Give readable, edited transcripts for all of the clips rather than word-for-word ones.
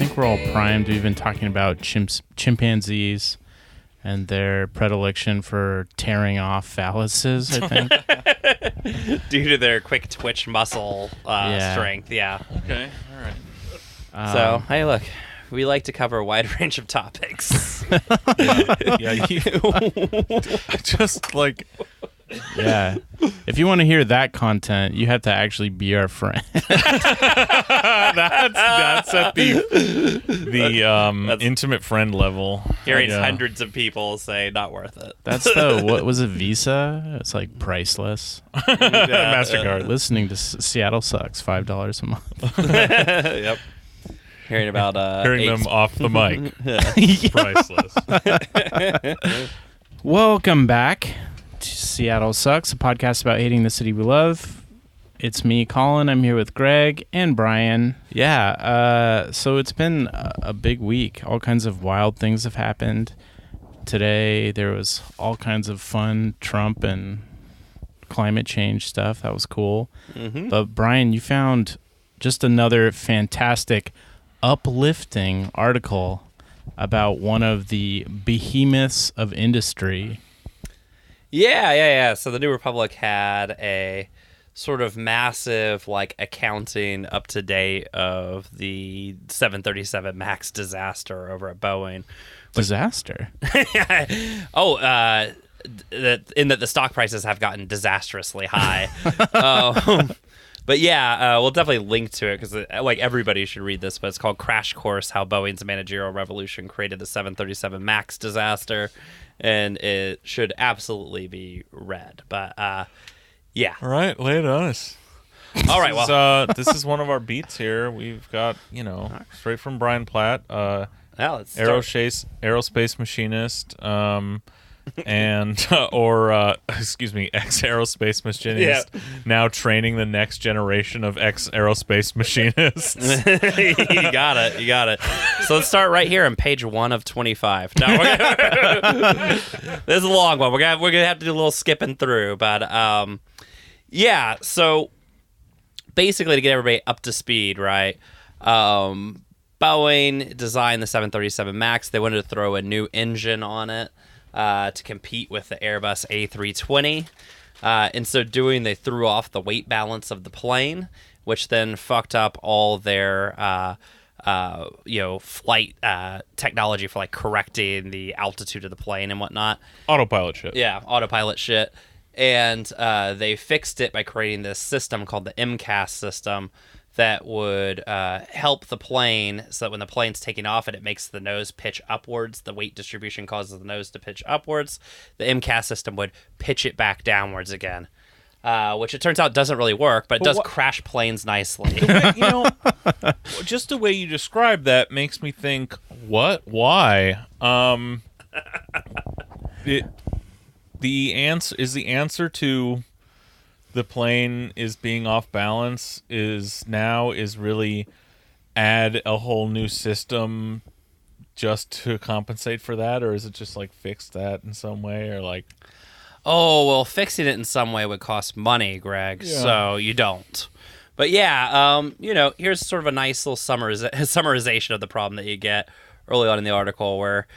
think we're all primed. We've been talking about chimpanzees and their predilection for tearing off phalluses, I think. Due to their quick twitch muscle strength, yeah. Okay, all right. So, hey, look, we like to cover a wide range of topics. Just like... Yeah. If you want to hear that content, you have to actually be our friend. That's at the intimate friend level. Hearing hundreds of people say not worth it. That's what was it, Visa? It's like priceless. MasterCard. Listening to Seattle Sucks, $5 a month. Yep. Hearing about hearing them off the mic. Priceless. Welcome back to Seattle Sucks, a podcast about hating the city we love. It's me, Colin. I'm here with Greg and Brian. Yeah, so it's been a big week. All kinds of wild things have happened. Today, there was all kinds of fun Trump and climate change stuff. That was cool. Mm-hmm. But Brian, you found just another fantastic, uplifting article about one of the behemoths of industry. Yeah. So the New Republic had a sort of massive, like, accounting up to date of the 737 MAX disaster over at Boeing. Disaster? In that the stock prices have gotten disastrously high. But yeah, we'll definitely link to it because like everybody should read this. But it's called "Crash Course: How Boeing's Managerial Revolution Created the 737 MAX Disaster," and it should absolutely be read. But yeah, All right, lay it on us. All right, well, this is one of our beats here. We've got straight from Brian Platt, aerospace machinist, and ex-aerospace machinist, now training the next generation of ex-aerospace machinists. You got it. So let's start right here on page 1 of 25. No, this is a long one. We're gonna have to do a little skipping through, but yeah. So basically, to get everybody up to speed, right? Boeing designed the 737 MAX. They wanted to throw a new engine on it to compete with the Airbus A320. In so doing, they threw off the weight balance of the plane, which then fucked up all their flight technology for like correcting the altitude of the plane and whatnot. Autopilot shit. Yeah, autopilot shit. And they fixed it by creating this system called the MCAS system that would help the plane so that when the plane's taking off and it makes the nose pitch upwards, the weight distribution causes the nose to pitch upwards, the MCAS system would pitch it back downwards again, which it turns out doesn't really work, but it does crash planes nicely. Just the way you describe that makes me think, what? Why? The answer to the plane is being off balance is really add a whole new system just to compensate for that, or is it just like fix that in some way, or like? Oh, well, fixing it in some way would cost money, Greg. Yeah. So you don't. But yeah, here's sort of a nice little summarization of the problem that you get early on in the article, where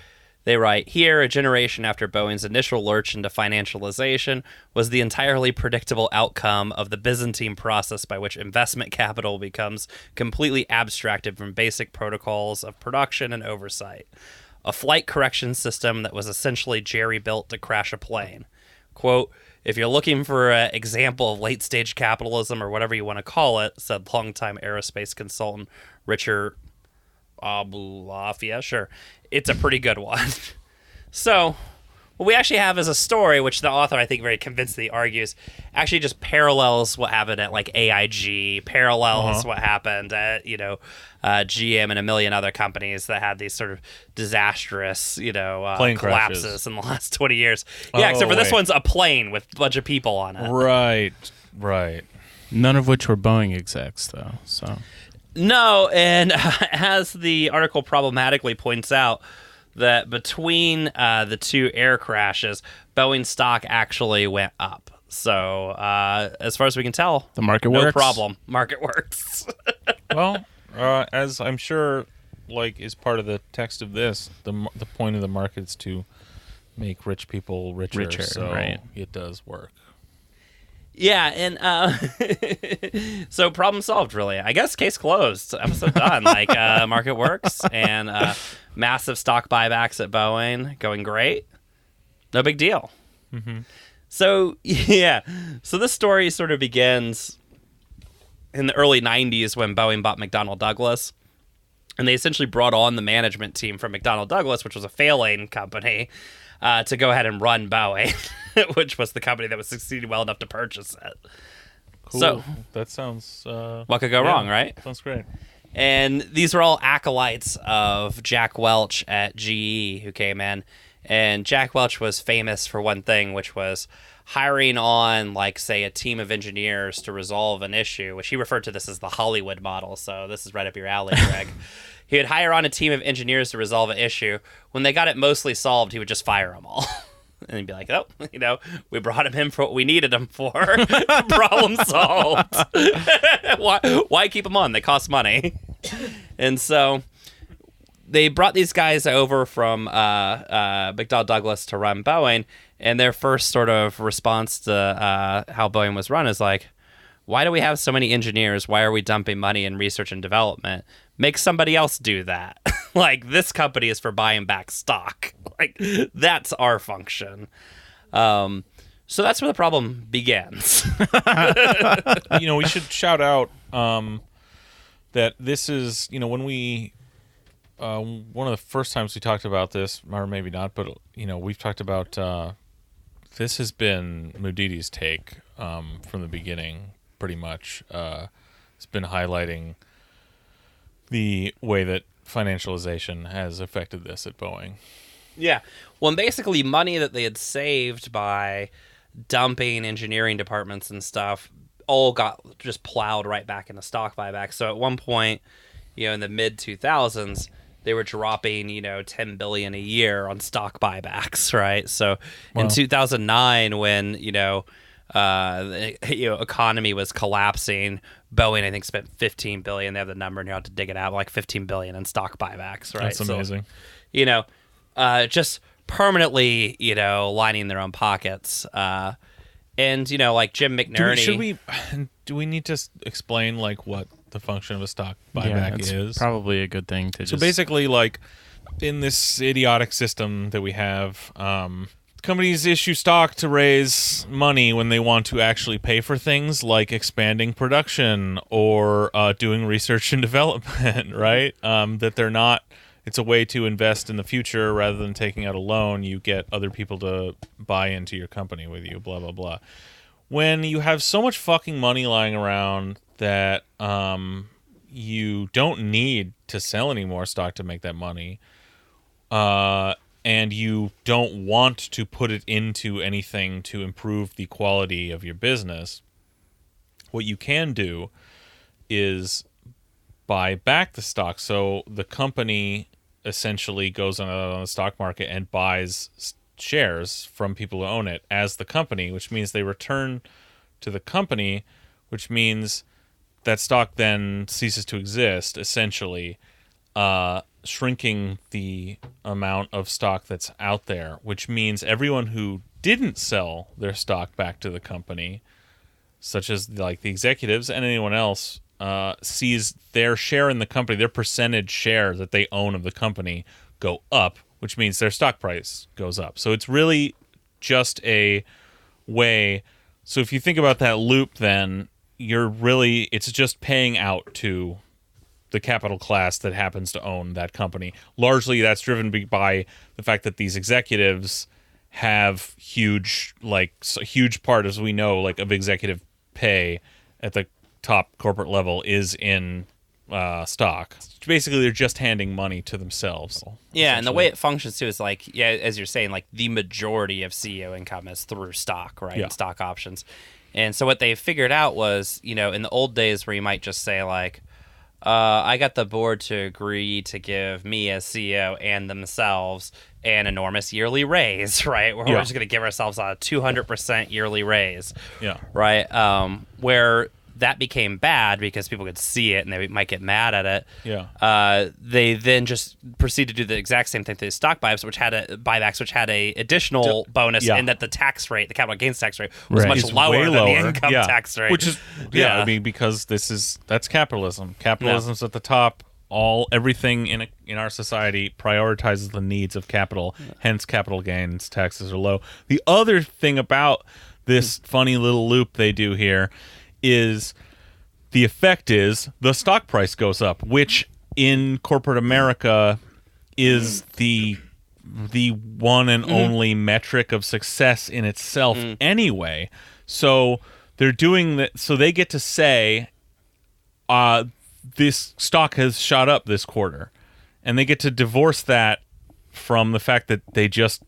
they write, here, a generation after Boeing's initial lurch into financialization was the entirely predictable outcome of the Byzantine process by which investment capital becomes completely abstracted from basic protocols of production and oversight. A flight correction system that was essentially jerry-built to crash a plane. Quote, if you're looking for an example of late-stage capitalism or whatever you want to call it, said longtime aerospace consultant Richard Abulafia, sure, it's a pretty good one. So, what we actually have is a story, which the author, I think, very convincingly argues, actually just parallels what happened at, like, AIG, parallels what happened at, GM and a million other companies that had these sort of disastrous, plane collapses crashes in the last 20 years. Yeah, except for this one's a plane with a bunch of people on it. Right. None of which were Boeing execs, though, so... No, and as the article problematically points out, that between the two air crashes, Boeing stock actually went up. So, as far as we can tell, the market works. No problem. Market works. Well, as I'm sure like is part of the text of this. The point of the market is to make rich people richer, so right. It does work. Yeah, and so problem solved, really. I guess case closed. Episode done. Market works, and massive stock buybacks at Boeing going great. No big deal. Mm-hmm. So, yeah. So this story sort of begins in the early 90s when Boeing bought McDonnell Douglas. And they essentially brought on the management team from McDonnell Douglas, which was a failing company, to go ahead and run Boeing, which was the company that was succeeding well enough to purchase it. Cool. So that sounds... what could go wrong, right? Sounds great. And these were all acolytes of Jack Welch at GE who came in. And Jack Welch was famous for one thing, which was hiring on, say, a team of engineers to resolve an issue, which he referred to this as the Hollywood model. So this is right up your alley, Greg. He would hire on a team of engineers to resolve an issue. When they got it mostly solved, he would just fire them all. And he'd be like, oh, we brought him in for what we needed him for. Problem solved. Why keep them on? They cost money. And so they brought these guys over from McDonnell Douglas to run Boeing, and their first sort of response to how Boeing was run is like, why do we have so many engineers? Why are we dumping money in research and development? Make somebody else do that. This company is for buying back stock. That's our function. So that's where the problem begins. We should shout out that this is, when we... one of the first times we talked about this, or maybe not, but we've talked about this has been Mudidi's take from the beginning, pretty much. It's been highlighting the way that financialization has affected this at Boeing. Yeah. Well, and basically money that they had saved by dumping engineering departments and stuff all got just plowed right back into stock buyback. So at one point, in the mid 2000s, they were dropping, $10 billion a year on stock buybacks, right? So in 2009, when the economy was collapsing, Boeing I think spent $15 billion. They have the number, and you have to dig it out, $15 billion in stock buybacks, right? That's amazing. So, just permanently, lining their own pockets. And Jim McNerney. Do we need to explain what the function of a stock buyback is? Probably a good thing to. So basically, in this idiotic system that we have, companies issue stock to raise money when they want to actually pay for things like expanding production or doing research and development, right? That they're not. It's a way to invest in the future rather than taking out a loan. You get other people to buy into your company with you, blah, blah, blah. When you have so much fucking money lying around that you don't need to sell any more stock to make that money, and you don't want to put it into anything to improve the quality of your business, what you can do is buy back the stock. So the company essentially goes on the stock market and buys shares from people who own it as the company, which means they return to the company, which means that stock then ceases to exist, essentially, shrinking the amount of stock that's out there, which means everyone who didn't sell their stock back to the company, such as the executives and anyone else, sees their share in the company, their percentage share that they own of the company go up, which means their stock price goes up. So it's really just a way. So if you think about that loop, then it's just paying out to the capital class that happens to own that company. Largely that's driven by the fact that these executives have a huge part, as we know, of executive pay at the top corporate level is in stock. Basically, they're just handing money to themselves. Yeah, and the way it functions too is as you're saying, the majority of CEO income is through stock, right? Yeah. Stock options. And so what they figured out was, in the old days where you might just say I got the board to agree to give me as CEO and themselves an enormous yearly raise, right? We're just going to give ourselves a 200% yearly raise. Yeah. Right? Where that became bad because people could see it and they might get mad at it. Yeah. They then just proceed to do the exact same thing to the stock buybacks, which had a additional bonus in that the tax rate, the capital gains tax rate, was much lower than the income tax rate. Which is I mean, because that's capitalism. Capitalism's at the top. Everything in our society prioritizes the needs of capital. Hence, capital gains taxes are low. The other thing about this funny little loop they do here is the effect is the stock price goes up, which in corporate America is the one and only metric of success in itself anyway. So they're doing that. So they get to say, this stock has shot up this quarter, and they get to divorce that from the fact that they just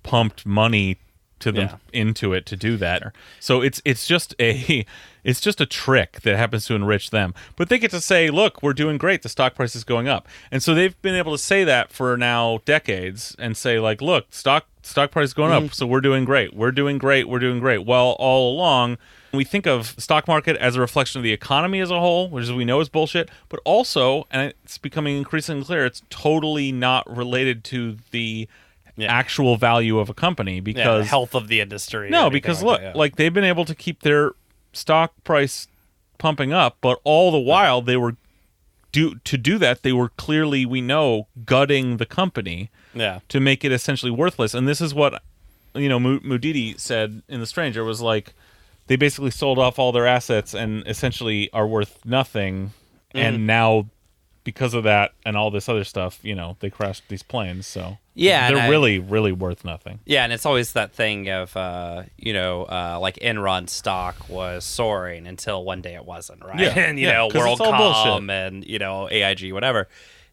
pumped money to them into it to do that. So it's just a trick that happens to enrich them. But they get to say, look, we're doing great. The stock price is going up. And so they've been able to say that for now decades and say, like, look, stock price is going up, so we're doing great. We're doing great. We're doing great. Well, all along, we think of the stock market as a reflection of the economy as a whole, which as we know is bullshit, but also, and it's becoming increasingly clear, it's totally not related to the actual value of a company, because the health of the industry. No, because look, like they've been able to keep their stock price pumping up, but all the while they were to do that, they were clearly, we know, gutting the company to make it essentially worthless. And this is what Mudidi said in The Stranger, was like, they basically sold off all their assets and essentially are worth nothing. And now, because of that and all this other stuff, they crashed these planes. So they're really, really worth nothing. Yeah, and it's always that thing of, like Enron stock was soaring until one day it wasn't, right? Yeah, and, WorldCom and, AIG, whatever.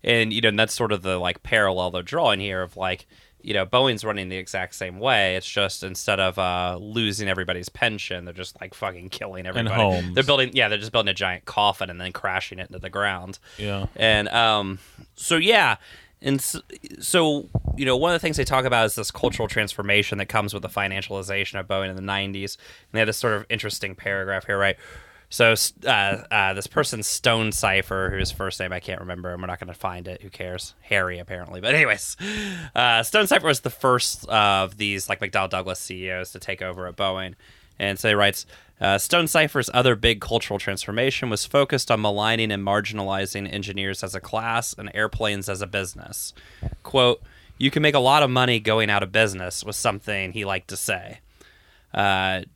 And, and that's sort of the, like, parallel they're drawing here of, like, Boeing's running the exact same way. It's just instead of losing everybody's pension, they're just like fucking killing everybody. And homes. They're just building a giant coffin and then crashing it into the ground. Yeah. And so one of the things they talk about is this cultural transformation that comes with the financialization of Boeing in the 90s. And they have this sort of interesting paragraph here, right? So this person, Stone Cipher, whose first name I can't remember, and we're not going to find it. Who cares? Harry, apparently. But anyways, Stone Cipher was the first of these like McDonnell Douglas CEOs to take over at Boeing. And so he writes, Stone Cipher's other big cultural transformation was focused on maligning and marginalizing engineers as a class and airplanes as a business. Quote, "You can make a lot of money going out of business," was something he liked to say.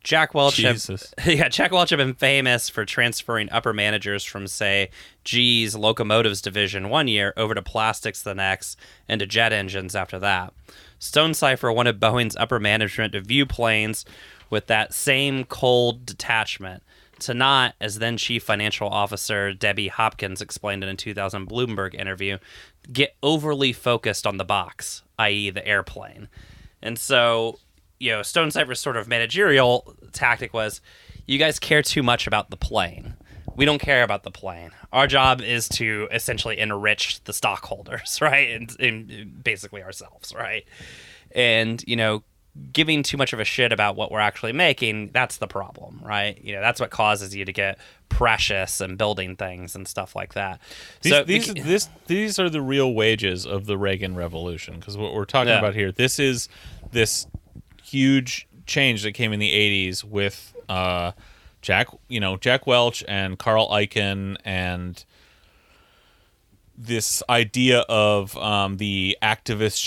Jack Welch had been famous for transferring upper managers from, say, GE's locomotives division one year over to plastics the next, and to jet engines after that. Stone Cipher wanted Boeing's upper management to view planes with that same cold detachment, to not, as then Chief Financial Officer Debbie Hopkins explained in a 2000 Bloomberg interview, get overly focused on the box, i.e. the airplane. And so, Stone Cipher's sort of managerial tactic was, you guys care too much about the plane. We don't care about the plane. Our job is to essentially enrich the stockholders, right? And basically ourselves, right? And, giving too much of a shit about what we're actually making, that's the problem, right? That's what causes you to get precious and building things and stuff like that. These are the real wages of the Reagan Revolution, because what we're talking about here, this is this huge change that came in the 80s with Jack Welch and Carl Icahn, and this idea of the activist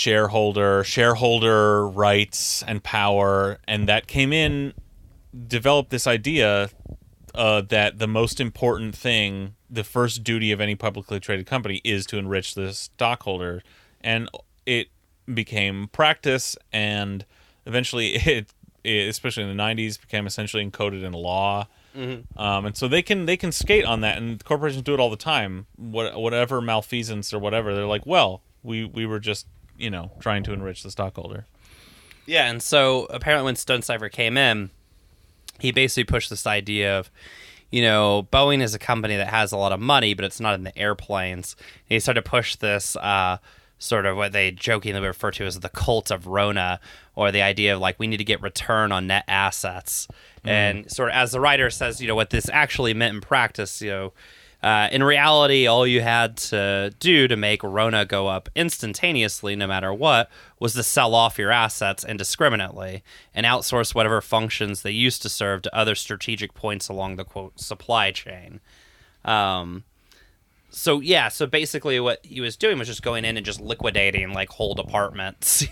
shareholder rights and power, and that came in, developed this idea that the most important thing, the first duty of any publicly traded company, is to enrich the stockholder. And it became practice, and eventually it especially in the 90s, became essentially encoded in law. Mm-hmm. And so they can skate on that, and corporations do it all the time. Whatever malfeasance or whatever, they're like, well, we were just trying to enrich the stockholder. Yeah, and so apparently when Stone Cipher came in, he basically pushed this idea of, Boeing is a company that has a lot of money, but it's not in the airplanes. And he started to push this sort of what they jokingly refer to as the cult of Rona, or the idea of like we need to get return on net assets. And sort of as the writer says, what this actually meant in practice, in reality, all you had to do to make Rona go up instantaneously, no matter what, was to sell off your assets indiscriminately and outsource whatever functions they used to serve to other strategic points along the, quote, supply chain. So basically what he was doing was just going in and just liquidating like whole departments,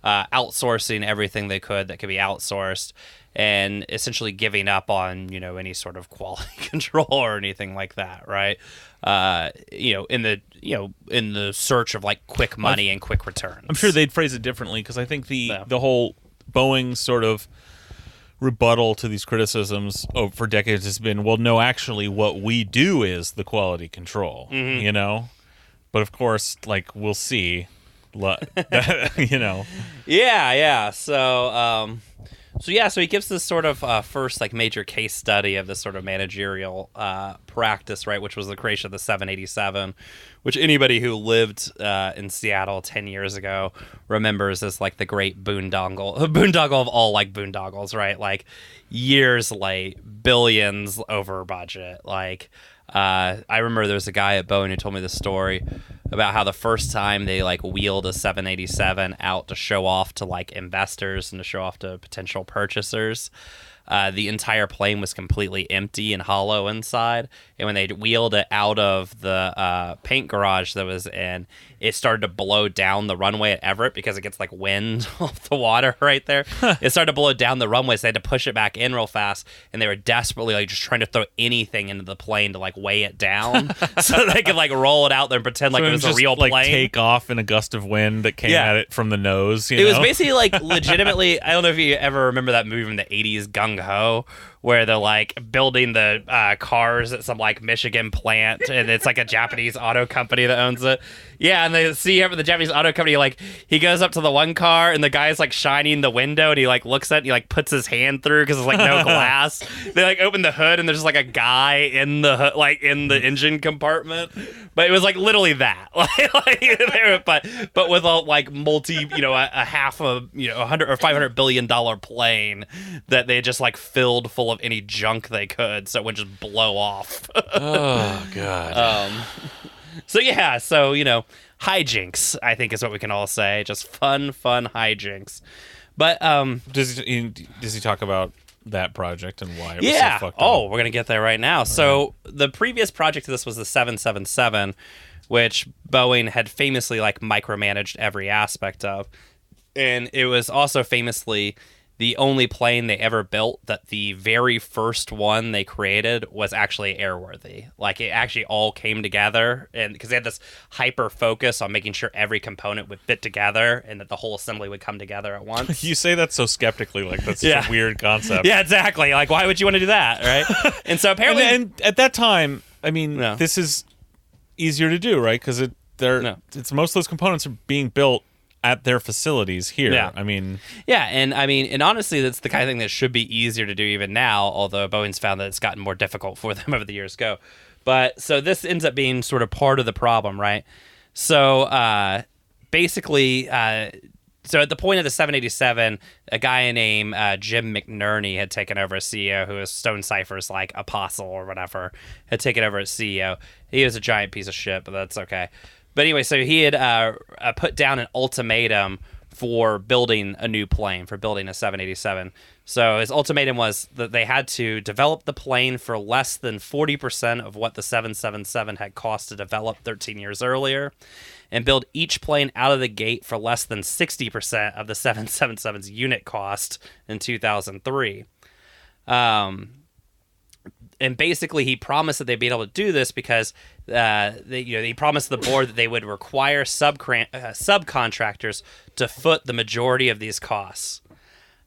outsourcing everything they could that could be outsourced, and essentially giving up on, any sort of quality control or anything like that, right? In the search of like quick money and quick returns. I'm sure they'd phrase it differently, because I think the whole Boeing sort of rebuttal to these criticisms for decades has been, well, no, actually what we do is the quality control, But of course, like, we'll see, Yeah. So he gives this sort of first like major case study of this sort of managerial practice, right, which was the creation of the 787, which anybody who lived in Seattle 10 years ago remembers as like the great boondoggle of all like boondoggles, right? Like years late, billions over budget. Like I remember there was a guy at Boeing who told me this story about how the first time they like wheeled a 787 out to show off to like investors and to show off to potential purchasers, the entire plane was completely empty and hollow inside. And when they wheeled it out of the paint garage that was in, it started to blow down the runway at Everett because it gets like wind off the water right there. It started to blow down the runway, so they had to push it back in real fast, and they were desperately like just trying to throw anything into the plane to like weigh it down so they could like roll it out there and pretend like it was a real plane. Like take off in a gust of wind that came at it from the nose. It was basically like legitimately. I don't know if you ever remember that movie from the 80s, Gung Ho, where they're like building the cars at some like Michigan plant, and it's like a Japanese auto company that owns it. Yeah, and they see him at the Japanese auto company, like he goes up to the one car and the guy's like shining the window, and he like looks at it and he like puts his hand through because it's like no glass. They like open the hood and there's just like a guy in the hood, like in the engine compartment. But it was like literally that, but with a like a half a $100 or $500 billion plane that they just like filled full of any junk they could, so it would just blow off. Oh god. So hijinks, I think is what we can all say. Just fun hijinks. But does he talk about that project and why it was so fucked up? Oh, we're gonna get there right now. So the previous project to this was the 777, which Boeing had famously like micromanaged every aspect of, and it was also famously the only plane they ever built that the very first one they created was actually airworthy. Like, it actually all came together, and because they had this hyper focus on making sure every component would fit together and that the whole assembly would come together at once. You say that so skeptically, like that's such a weird concept. Yeah, exactly. Like, why would you want to do that, right? And so apparently, and at that time, I mean, this is easier to do, right? Because it's most of those components are being built at their facilities here. Yeah. And honestly, that's the kind of thing that should be easier to do even now, although Boeing's found that it's gotten more difficult for them over the years go. But so this ends up being sort of part of the problem, right? So basically, so at the point of the 787, a guy named Jim McNerney had taken over as CEO, who was Stone Cipher's like apostle or whatever, had taken over as CEO. He was a giant piece of shit, but that's okay. But anyway, so he had put down an ultimatum for building a new plane, for building a 787. So his ultimatum was that they had to develop the plane for less than 40% of what the 777 had cost to develop 13 years earlier, and build each plane out of the gate for less than 60% of the 777's unit cost in 2003. And basically, he promised that they'd be able to do this because he promised the board that they would require subcontractors to foot the majority of these costs.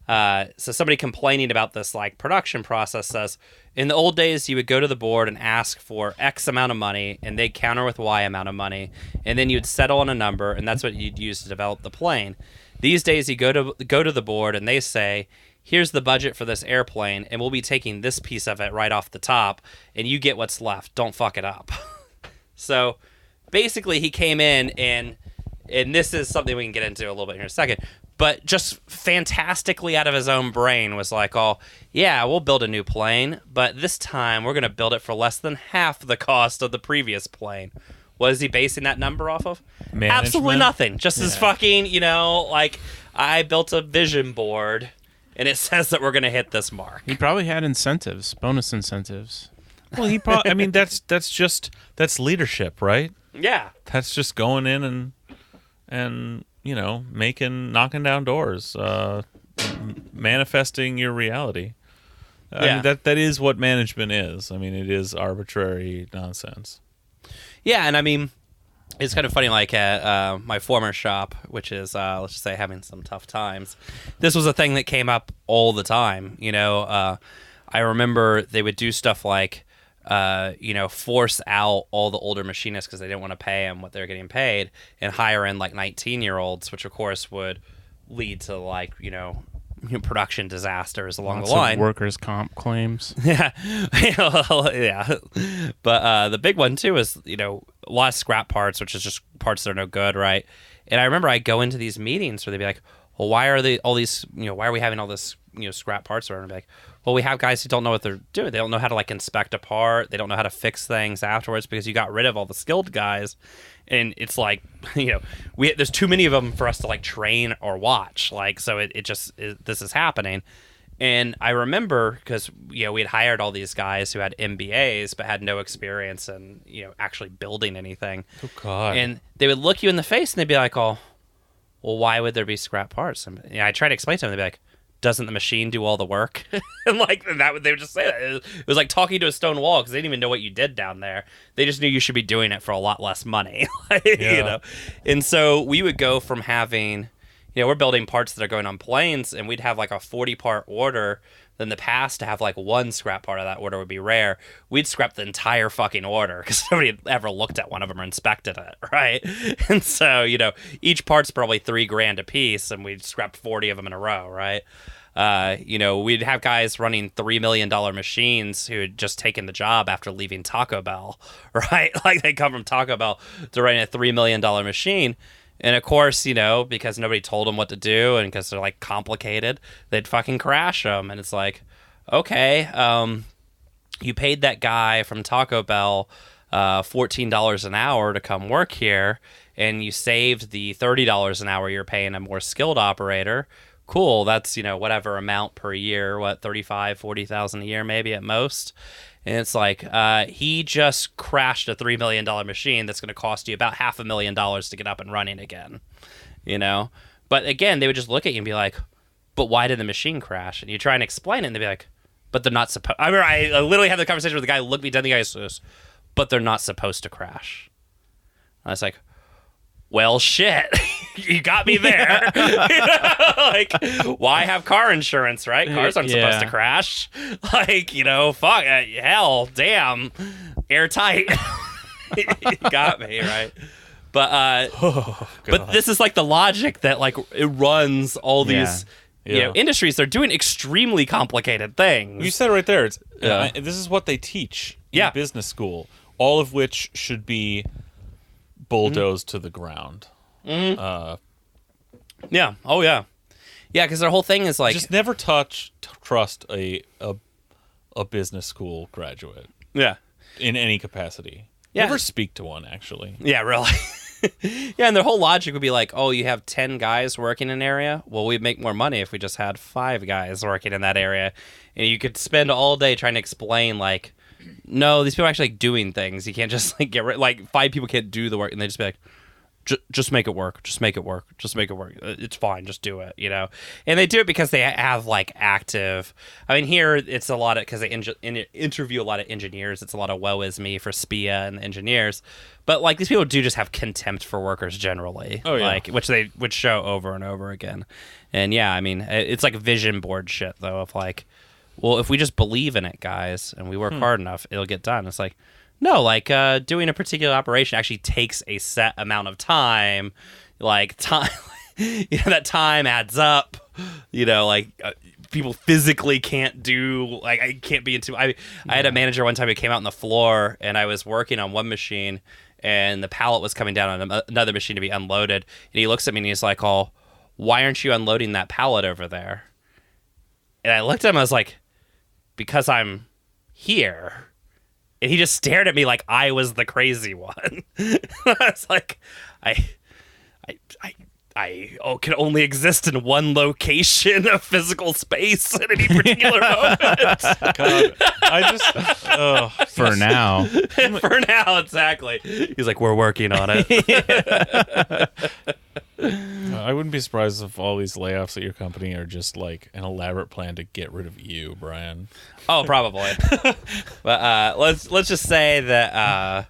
So somebody complaining about this like production process says, in the old days, you would go to the board and ask for X amount of money, and they'd counter with Y amount of money, and then you'd settle on a number, and that's what you'd use to develop the plane. These days, you go to the board, and they say, here's the budget for this airplane, and we'll be taking this piece of it right off the top, and you get what's left. Don't fuck it up. So basically, he came in and and this is something we can get into a little bit here in a second, but just fantastically out of his own brain was like, oh, yeah, we'll build a new plane, but this time we're going to build it for less than half the cost of the previous plane. What is he basing that number off of? Management? Absolutely nothing. Just as fucking, like, I built a vision board, and it says that we're going to hit this mark. He probably had incentives, bonus incentives. Well, he probably. I mean, that's leadership, right? Yeah. That's just going in and knocking down doors, manifesting your reality. I mean, that is what management is. I mean, it is arbitrary nonsense. Yeah, and I mean, it's kind of funny, like at my former shop, which is, let's just say, having some tough times, this was a thing that came up all the time. I remember they would do stuff like, force out all the older machinists because they didn't want to pay them what they're getting paid and hire in like 19-year-olds, which of course would lead to like, production disasters along the line. Workers' comp claims. Yeah. Yeah. But the big one too is, a lot of scrap parts, which is just parts that are no good, right? And I remember I go into these meetings where they'd be like, well, why are we having all this, scrap parts around? And I'd be like, well, we have guys who don't know what they're doing. They don't know how to like inspect a part. They don't know how to fix things afterwards because you got rid of all the skilled guys. And it's like, there's too many of them for us to like train or watch. Like, so this is happening. And I remember because, we had hired all these guys who had MBAs but had no experience in, actually building anything. Oh, God. And they would look you in the face and they'd be like, oh, well, why would there be scrap parts? And I try to explain to them. They'd be like, doesn't the machine do all the work? And like that, they would just say that. It was like talking to a stone wall because they didn't even know what you did down there. They just knew you should be doing it for a lot less money. And so we would go from having, we're building parts that are going on planes, and we'd have like a 40-part order. In the past, to have like one scrap part of that order would be rare. We'd scrap the entire fucking order because nobody had ever looked at one of them or inspected it, right? And so, each part's probably $3,000 a piece, and we'd scrap 40 of them in a row, right? We'd have guys running $3 million machines who had just taken the job after leaving Taco Bell, right? Like they come from Taco Bell to running a $3 million machine. And of course, because nobody told them what to do and because they're like complicated, they'd fucking crash them. And it's like, okay, you paid that guy from Taco Bell $14 an hour to come work here, and you saved the $30 an hour you're paying a more skilled operator. Cool, that's, whatever amount per year, what, 35, 40,000 a year maybe at most. And it's like, he just crashed a $3 million machine that's going to cost you about $500,000 to get up and running again, But again, they would just look at you and be like, but why did the machine crash? And you try and explain it, and they'd be like, but they're not supposed... I remember I literally had the conversation with the guy, looked me dead in the eye, says, but they're not supposed to crash. And I was like, well, shit, you got me there. Like, why have car insurance, right? Cars aren't supposed to crash. Like, fuck, hell, damn, airtight. Got me, right? But but this is like the logic that like it runs all these industries. They're doing extremely complicated things. You said it right there. It's this is what they teach in business school, all of which should be bulldozed to the ground. Yeah. Oh yeah. Yeah, because their whole thing is like just never trust a business school graduate. Yeah. In any capacity. Yeah. Never speak to one, actually. Yeah, really. Yeah, and their whole logic would be like, oh, you have 10 guys working in an area? Well, we'd make more money if we just had 5 guys working in that area. And you could spend all day trying to explain, like, no, these people are actually like, doing things. You can't just like get rid, like 5 people can't do the work, and they just be like, just make it work. Just make it work. Just make it work. It's fine. Just do it, And they do it because they have like active. I mean, here it's a lot of because they interview a lot of engineers. It's a lot of woe is me for SPIA and the engineers. But like these people do just have contempt for workers generally. Oh yeah. Like which they would show over and over again. And yeah, I mean, it's like vision board shit though. Of like, well, if we just believe in it, guys, and we work hard enough, it'll get done. It's like. No, like doing a particular operation actually takes a set amount of time. Like time, that time adds up. Like people physically can't do, like, I can't be into. I had a manager one time who came out on the floor, and I was working on one machine, and the pallet was coming down on another machine to be unloaded, and he looks at me and he's like, "Oh, why aren't you unloading that pallet over there?" And I looked at him, I was like, "Because I'm here." And he just stared at me like I was the crazy one. I was like, I can only exist in one location of physical space at any particular moment. God, For now. For now, exactly. He's like, we're working on it. I wouldn't be surprised if all these layoffs at your company are just like an elaborate plan to get rid of you, Brian. Oh, probably. But let's just say that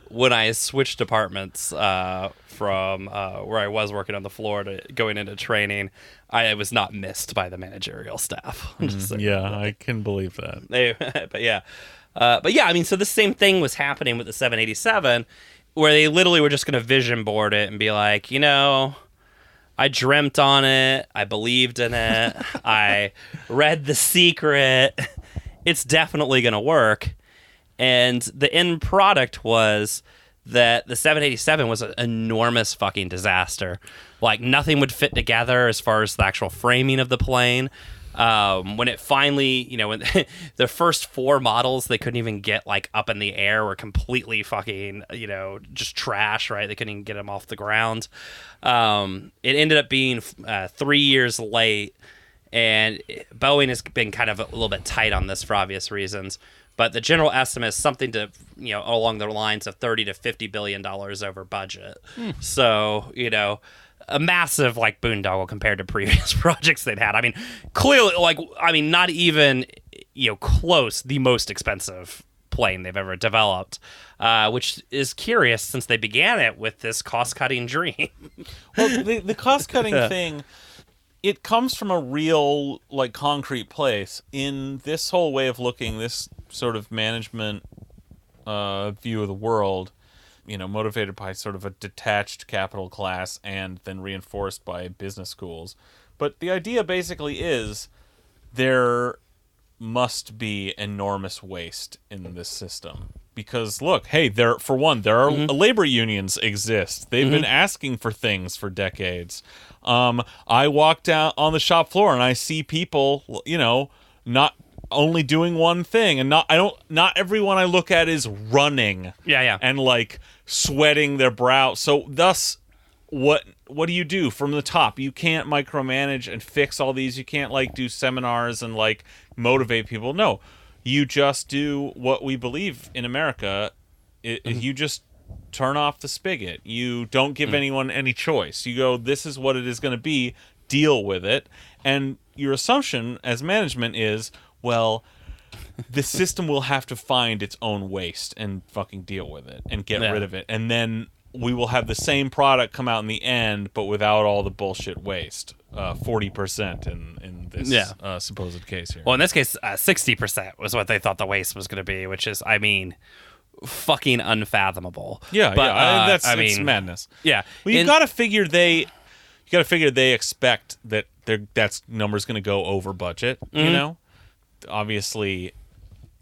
when I switched departments from where I was working on the floor to going into training, I was not missed by the managerial staff. Yeah, I can believe that. But yeah, I mean, so the same thing was happening with the 787, where they literally were just going to vision board it and be like, I dreamt on it, I believed in it, I read The Secret, it's definitely going to work. And the end product was that the 787 was an enormous fucking disaster. Like, nothing would fit together as far as the actual framing of the plane. When it finally, when the first 4 models they couldn't even get like up in the air were completely fucking, just trash, right? They couldn't even get them off the ground. It ended up being 3 years late, and Boeing has been kind of a little bit tight on this for obvious reasons. But the general estimate is something to, along the lines of $30 to $50 billion over budget. So, a massive like boondoggle compared to previous projects they'd had. I mean, clearly, not even close the most expensive plane they've ever developed, which is curious since they began it with this cost-cutting dream. Well, the cost-cutting thing, it comes from a real like concrete place. In this whole way of looking, this sort of management view of the world, motivated by sort of a detached capital class and then reinforced by business schools. But the idea basically is there must be enormous waste in this system. Because, look, hey, there are labor unions exist. They've been asking for things for decades. I walk down on the shop floor and I see people, not only doing one thing, and not everyone I look at is running. Yeah. And like sweating their brow. So thus, what do you do from the top? You can't micromanage and fix all these. You can't like do seminars and like motivate people. No, you just do what we believe in America. You just turn off the spigot. You don't give anyone any choice. You go, this is what it is going to be. Deal with it. And your assumption as management is, well, the system will have to find its own waste and fucking deal with it and get rid of it. And then we will have the same product come out in the end, but without all the bullshit waste. 40% in this supposed case here. Well, in this case, 60% was what they thought the waste was going to be, which is, fucking unfathomable. Yeah, but, it's madness. Yeah. Well, you got to figure they expect that that's number's going to go over budget, Obviously,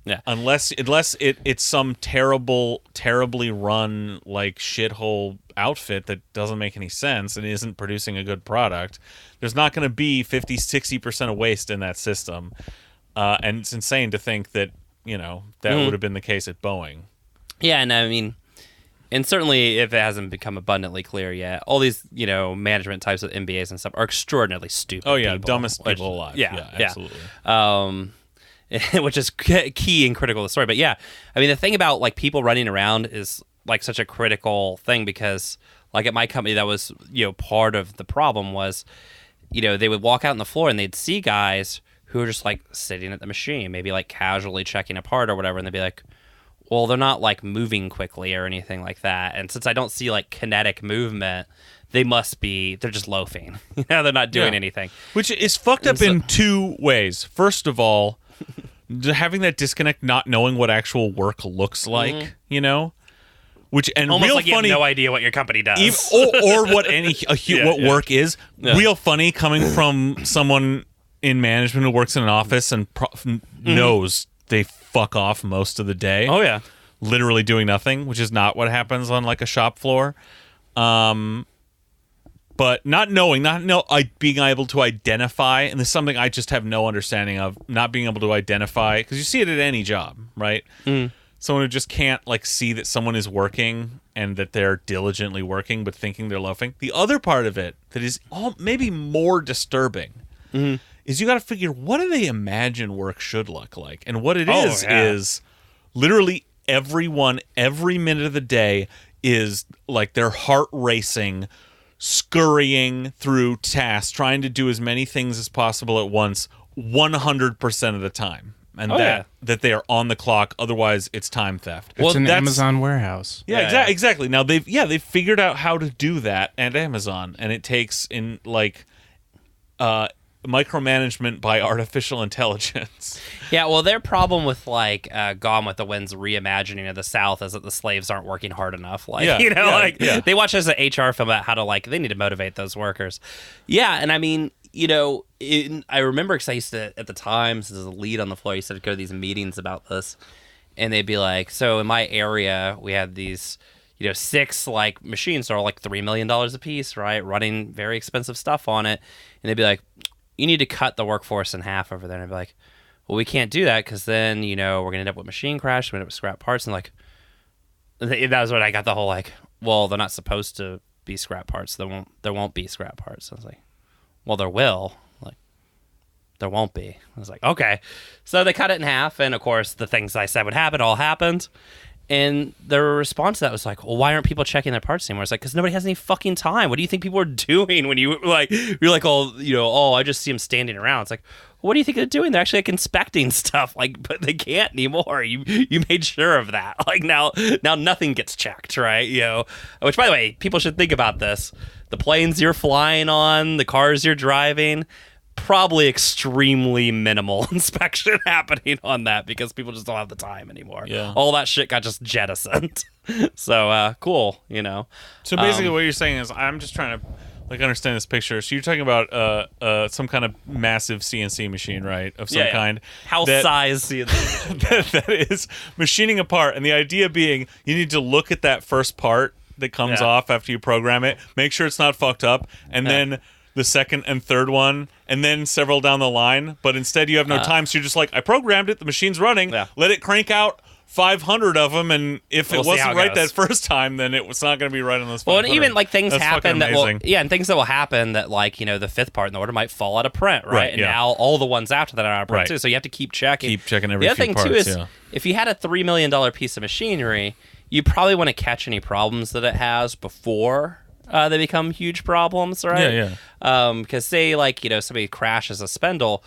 yeah. Unless it's some terribly run like shithole outfit that doesn't make any sense and isn't producing a good product, there's not going to be 50-60% of waste in that system. And it's insane to think that that would have been the case at Boeing. Yeah, and certainly if it hasn't become abundantly clear yet, all these management types of MBAs and stuff are extraordinarily stupid. Oh yeah, people, dumbest people alive. Yeah, absolutely. Which is key and critical to the story. But yeah, the thing about like people running around is like such a critical thing, because like at my company, that was part of the problem was they would walk out on the floor and they'd see guys who were just like sitting at the machine, maybe like casually checking a part or whatever, and they'd be like, well, they're not like moving quickly or anything like that. And since I don't see like kinetic movement, they're just loafing. They're not doing anything. Which is fucked up in two ways. First of all, having that disconnect, not knowing what actual work looks like, which and almost real like funny, you have no idea what your company does, or what what work is. Yeah. Real funny coming from someone in management who works in an office and knows they fuck off most of the day. Oh yeah. Literally doing nothing, which is not what happens on like a shop floor. But not being able to identify, and this is something I just have no understanding of, not being able to identify, because you see it at any job, right? Someone who just can't like see that someone is working and that they're diligently working but thinking they're loafing. The other part of it that is maybe more disturbing is you got to figure, what do they imagine work should look like? And what it is literally everyone, every minute of the day is like their heart racing, scurrying through tasks, trying to do as many things as possible at once 100% of the time. And that they are on the clock, otherwise it's time theft. It's an Amazon warehouse. Yeah, exactly. Now they've figured out how to do that at Amazon, and it takes in like micromanagement by artificial intelligence. Yeah, well, their problem with like Gone with the Wind's reimagining of the South is that the slaves aren't working hard enough. Like, they watch this as an HR film about how to like they need to motivate those workers. Yeah, and I mean, I remember because I used to at the Times as a lead on the floor, I used to go to these meetings about this, and they'd be like, so in my area we had these 6 like machines that are like $3 million a piece, right, running very expensive stuff on it, and they'd be like, you need to cut the workforce in half over there. And I'd be like, well, we can't do that because then, we're going to end up with machine crash, we're going to end up with scrap parts. And like, that was when I got the whole like, well, they're not supposed to be scrap parts. There won't be scrap parts. I was like, well, there will. Like, there won't be. I was like, okay. So they cut it in half. And of course, the things I said would happen all happened. And their response to that was like, well, why aren't people checking their parts anymore? It's like, because nobody has any fucking time. What do you think people are doing when you're like, I just see them standing around. It's like, what do you think they're doing? They're actually like inspecting stuff, like, but they can't anymore. You made sure of that. Like now nothing gets checked, right? Which, by the way, people should think about this. The planes you're flying on, the cars you're driving, probably extremely minimal inspection happening on that because people just don't have the time anymore. Yeah. All that shit got just jettisoned. So cool, So basically what you're saying is, I'm just trying to like understand this picture. So you're talking about some kind of massive CNC machine, right? Of some kind. House size CNC that is machining a part, and the idea being you need to look at that first part that comes off after you program it, make sure it's not fucked up, and then the second and third one, and then several down the line. But instead you have no time, so you're just like, I programmed it, the machine's running, let it crank out 500 of them, and if it wasn't right that first time, then it was not going to be right on those 500. Well, and even like things happen that and things that will happen that like, the fifth part in the order might fall out of print, right? And now all the ones after that are out of print too, so you have to keep checking. Keep checking every The other few thing parts, too is, if you had a $3 million piece of machinery, you probably want to catch any problems that it has before they become huge problems, right? Because say like, somebody crashes a spindle,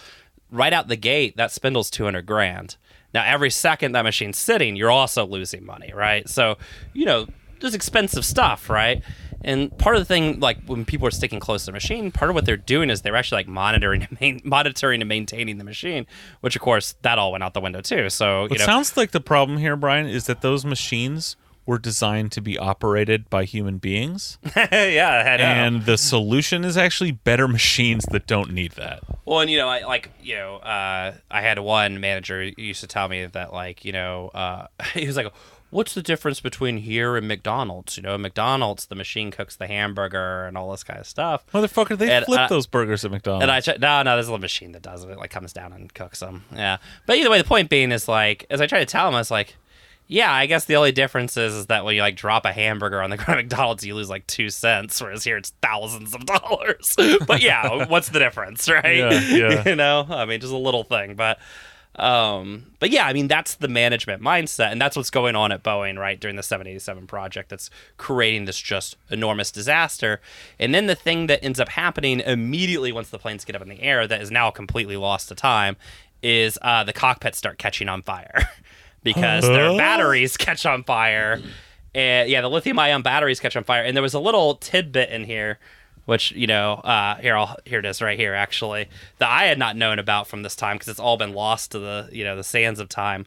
right out the gate, that spindle's $200,000. Now, every second that machine's sitting, you're also losing money, right? So, there's expensive stuff, right? And part of the thing, like when people are sticking close to the machine, part of what they're doing is they're actually like monitoring and maintaining the machine, which of course that all went out the window too. So it sounds like the problem here, Brian, is that those machines were designed to be operated by human beings. And the solution is actually better machines that don't need that. Well, and I had one manager who used to tell me that he was like, what's the difference between here and McDonald's? At McDonald's, the machine cooks the hamburger and all this kind of stuff. Motherfucker, they flip those burgers at McDonald's. And I checked, no, there's a little machine that does it. It like comes down and cooks them. Yeah. But either way, the point being is like, as I try to tell him, I was like, yeah, I guess the only difference is that when you like drop a hamburger on the ground at McDonald's, you lose like 2 cents, whereas here it's thousands of dollars. But yeah, what's the difference, right? Yeah. I mean, just a little thing, but yeah, I mean, that's the management mindset, and that's what's going on at Boeing, right, during the 787 project that's creating this just enormous disaster. And then the thing that ends up happening immediately once the planes get up in the air that is now completely lost to time is the cockpits start catching on fire. Because their batteries catch on fire. And the lithium-ion batteries catch on fire. And there was a little tidbit in here, which, here it is right here, actually, that I had not known about from this time because it's all been lost to the sands of time.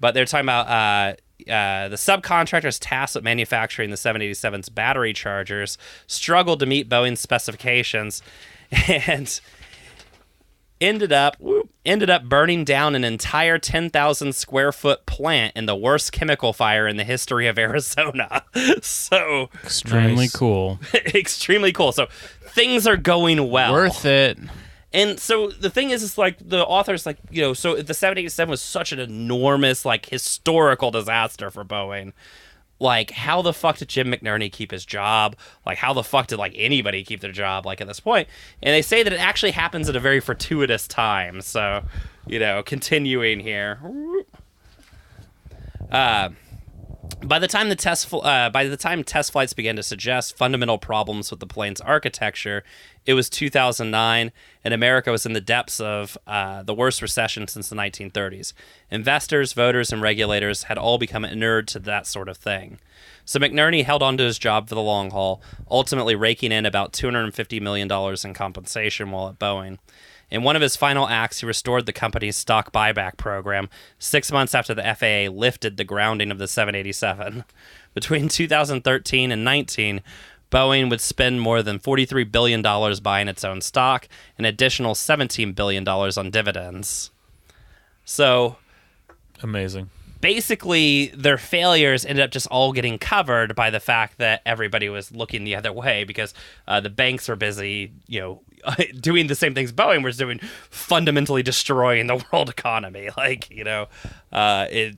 But they're talking about the subcontractors tasked with manufacturing the 787's battery chargers struggled to meet Boeing's specifications. And ended up burning down an entire 10,000 square foot plant in the worst chemical fire in the history of Arizona. So extremely cool. Extremely cool. So things are going well. Worth it. And so the thing is, it's like the author's like, so the 787 was such an enormous, like, historical disaster for Boeing. Like, how the fuck did Jim McNerney keep his job? Like, how the fuck did, like, anybody keep their job, like, at this point? And they say that it actually happens at a very fortuitous time. So, continuing here. By the time test flights began to suggest fundamental problems with the plane's architecture, it was 2009, and America was in the depths of the worst recession since the 1930s. Investors, voters, and regulators had all become inured to that sort of thing. So McNerney held on to his job for the long haul, ultimately raking in about $250 million in compensation while at Boeing. In one of his final acts, he restored the company's stock buyback program 6 months after the FAA lifted the grounding of the 787. Between 2013 and 19, Boeing would spend more than $43 billion buying its own stock, an additional $17 billion on dividends. So, amazing. Basically, their failures ended up just all getting covered by the fact that everybody was looking the other way because the banks were busy, doing the same things Boeing was doing, fundamentally destroying the world economy,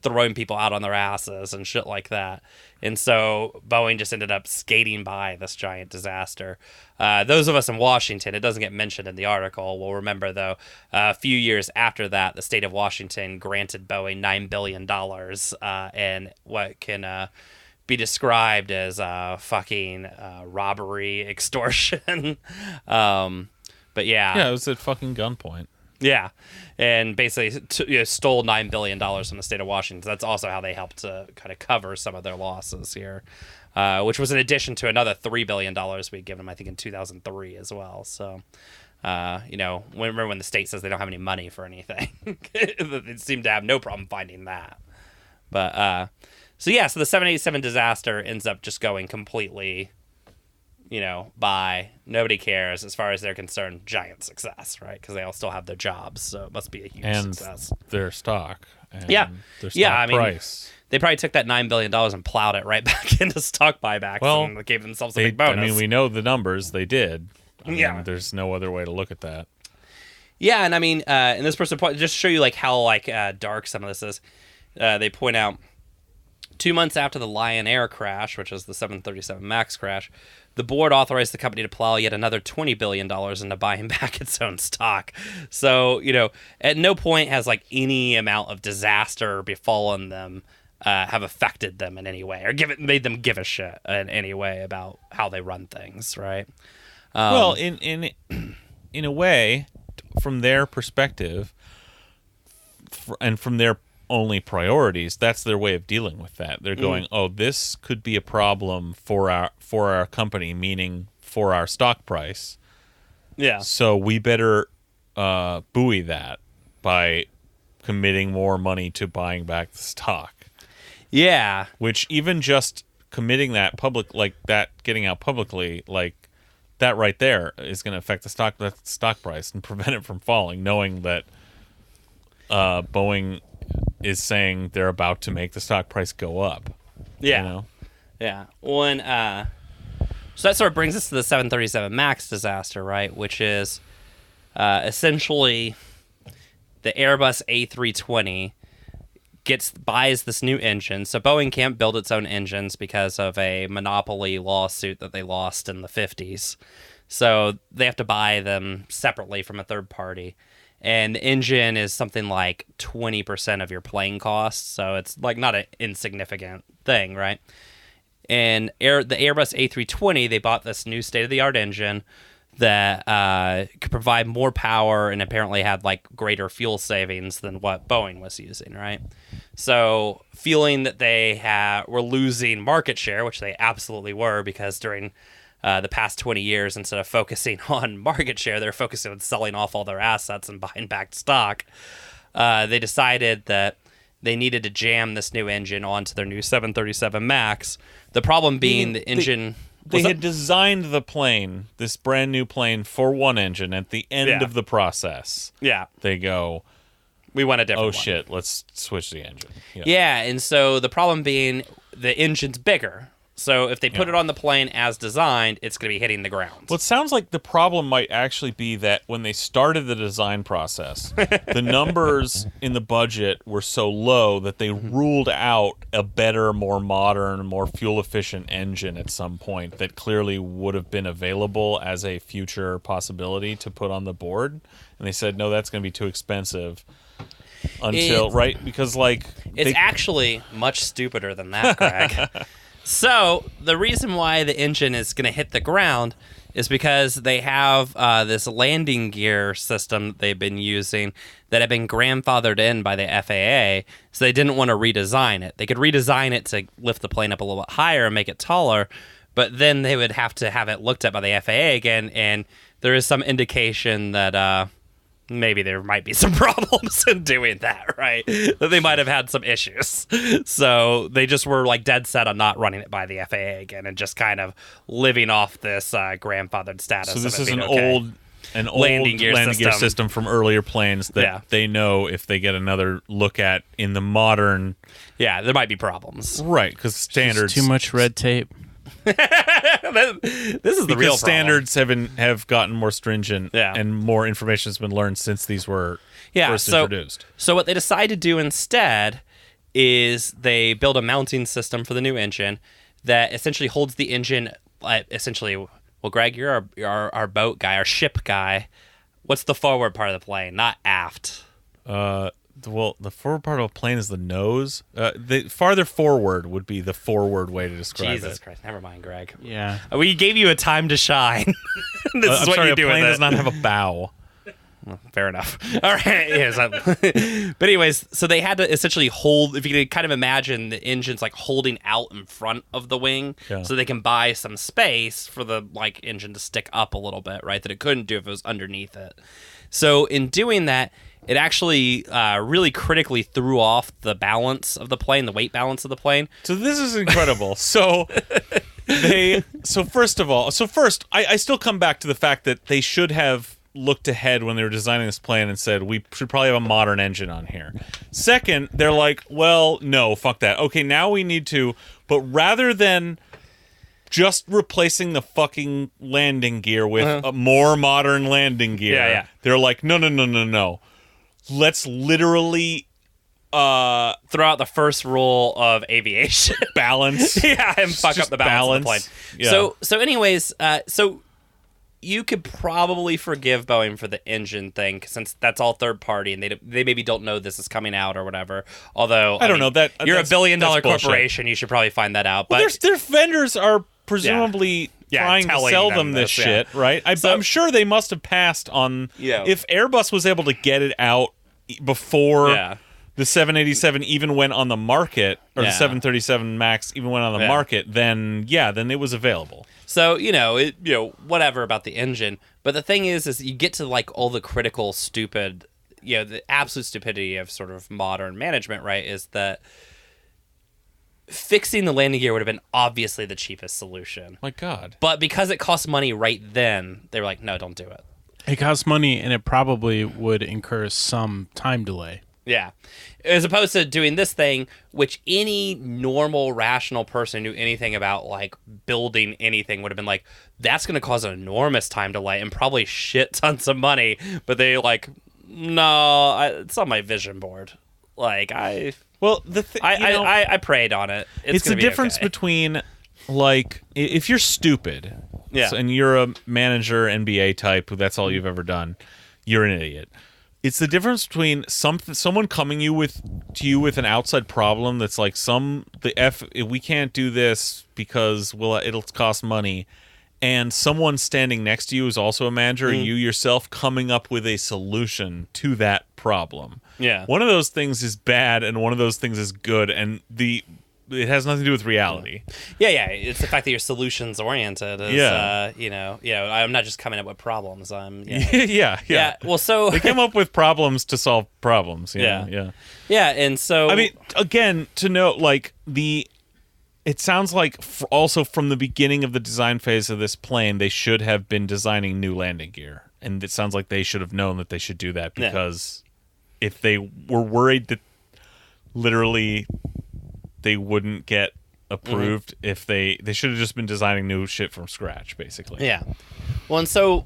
throwing people out on their asses and shit like that. And so Boeing just ended up skating by this giant disaster. Those of us in Washington, it doesn't get mentioned in the article, will remember, though, a few years after that, the state of Washington granted Boeing $9 billion and what can be described as fucking robbery, extortion. But yeah. Yeah, it was at fucking gunpoint. Yeah, and basically stole $9 billion from the state of Washington. That's also how they helped to kind of cover some of their losses here, which was in addition to another $3 billion we'd given them, I think, in 2003 as well. So, remember when the state says they don't have any money for anything, they seem to have no problem finding that. But, so the 787 disaster ends up just going completely by nobody cares as far as they're concerned. Giant success, right? Because they all still have their jobs, so it must be a huge success. Their stock. And yeah, their stock price. They probably took that $9 billion and plowed it right back into stock buybacks and gave themselves a big bonus. I mean, we know the numbers. They did. I mean, yeah. There's no other way to look at that. Yeah, and I mean, in this person point, just to show you like how dark some of this is, they point out 2 months after the Lion Air crash, which is the 737 MAX crash, the board authorized the company to plow yet another $20 billion into buying back its own stock. So, at no point has like any amount of disaster befallen them have affected them in any way or made them give a shit in any way about how they run things, right? Well, in a way, from their perspective, and from their only priorities, that's their way of dealing with that. They're going, oh, this could be a problem for our company, meaning for our stock price. Yeah. So we better buoy that by committing more money to buying back the stock. Yeah. Which even just committing that getting out publicly, like that right there is going to affect the stock price and prevent it from falling, knowing that Boeing is saying they're about to make the stock price go up. Yeah. Yeah. So that sort of brings us to the 737 MAX disaster, right? Which is essentially the Airbus A320 buys this new engine. So Boeing can't build its own engines because of a monopoly lawsuit that they lost in the 50s. So they have to buy them separately from a third party. And the engine is something like 20% of your plane costs, so it's like not an insignificant thing, right? And the Airbus A320, they bought this new state-of-the-art engine that could provide more power and apparently had like greater fuel savings than what Boeing was using, right? So feeling that they were losing market share, which they absolutely were, because during the past 20 years, instead of focusing on market share, they're focusing on selling off all their assets and buying back stock. They decided that they needed to jam this new engine onto their new 737 MAX. The problem being the engine... they had designed the plane, this brand new plane, for one engine. At the end of the process, they go, we want a different one. Shit, let's switch the engine. Yeah, and so the problem being the engine's bigger. So if they put it on the plane as designed, it's going to be hitting the ground. Well, it sounds like the problem might actually be that when they started the design process, the numbers in the budget were so low that they ruled out a better, more modern, more fuel-efficient engine at some point that clearly would have been available as a future possibility to put on the board. And they said, no, that's going to be too expensive. Because, like... It's actually much stupider than that, Greg. So, the reason why the engine is going to hit the ground is because they have this landing gear system that they've been using that had been grandfathered in by the FAA, so they didn't want to redesign it. They could redesign it to lift the plane up a little bit higher and make it taller, but then they would have to have it looked at by the FAA again, and there is some indication that... maybe there might be some problems in doing that, right? That they might have had some issues. So they just were like dead set on not running it by the FAA again and just kind of living off this grandfathered status. So this is an old landing gear system from earlier planes that they know if they get another look at in the modern... Yeah, there might be problems. Right, because standards... Too much red tape. This is the real standards have gotten more stringent and more information has been learned since these were first introduced. So what they decide to do instead is they build a mounting system for the new engine that essentially holds the engine well, Greg, you're our boat guy, our ship guy. What's the forward part of the plane, not aft? Well, the forward part of a plane is the nose. The farther forward would be the forward way to describe it. Jesus Christ. Never mind, Greg. Yeah. We gave you a time to shine. This is what you do with it. A plane does not have a bow. Well, fair enough. All right. Yes. But anyways, so they had to essentially hold, if you can kind of imagine the engine's like holding out in front of the wing so they can buy some space for the like engine to stick up a little bit, right? That it couldn't do if it was underneath it. So in doing that, it actually really critically threw off the balance of the plane, the weight balance of the plane. So this is incredible. So first, I still come back to the fact that they should have looked ahead when they were designing this plane and said, we should probably have a modern engine on here. Second, they're like, well, no, fuck that. Okay, now we need to, but rather than just replacing the fucking landing gear with a more modern landing gear, they're like, no. Let's literally throw out the first rule of aviation. Balance. And fuck up the balance of the plane. Yeah. So anyways, so you could probably forgive Boeing for the engine thing since that's all third party and they maybe don't know this is coming out or whatever. Although I don't know that you're a $1 billion corporation, you should probably find that out. But their vendors are presumably trying to sell them this shit, right? I'm sure they must have passed on. If Airbus was able to get it out before the 787 even went on the market, or the 737 MAX even went on the market, then it was available. So whatever about the engine, but the thing is you get to like all the critical stupid, the absolute stupidity of sort of modern management, right? Is that fixing the landing gear would have been obviously the cheapest solution. My God. But because it cost money right then, they were like, no, don't do it. It costs money, and it probably would incur some time delay. Yeah. As opposed to doing this thing, which any normal, rational person who knew anything about, like, building anything would have been like, that's going to cause an enormous time delay and probably shit tons of money. But they like, no, it's on my vision board. Like, I prayed on it. It's the difference between, like, if you're stupid, and you're a manager, NBA type, who that's all you've ever done, you're an idiot. It's the difference between someone coming to you with an outside problem that's like we can't do this because it'll cost money, and someone standing next to you is also a manager, and you yourself coming up with a solution to that problem. Yeah. One of those things is bad, and one of those things is good, and it has nothing to do with reality. Yeah. It's the fact that you're solutions oriented. I'm not just coming up with problems. Yeah. Well, so they came up with problems to solve problems. Yeah. And so I mean, again, to note, like it sounds like also from the beginning of the design phase of this plane, they should have been designing new landing gear. And it sounds like they should have known that they should do that because if they were worried that literally they wouldn't get approved if they should have just been designing new shit from scratch, basically. Yeah. Well, and so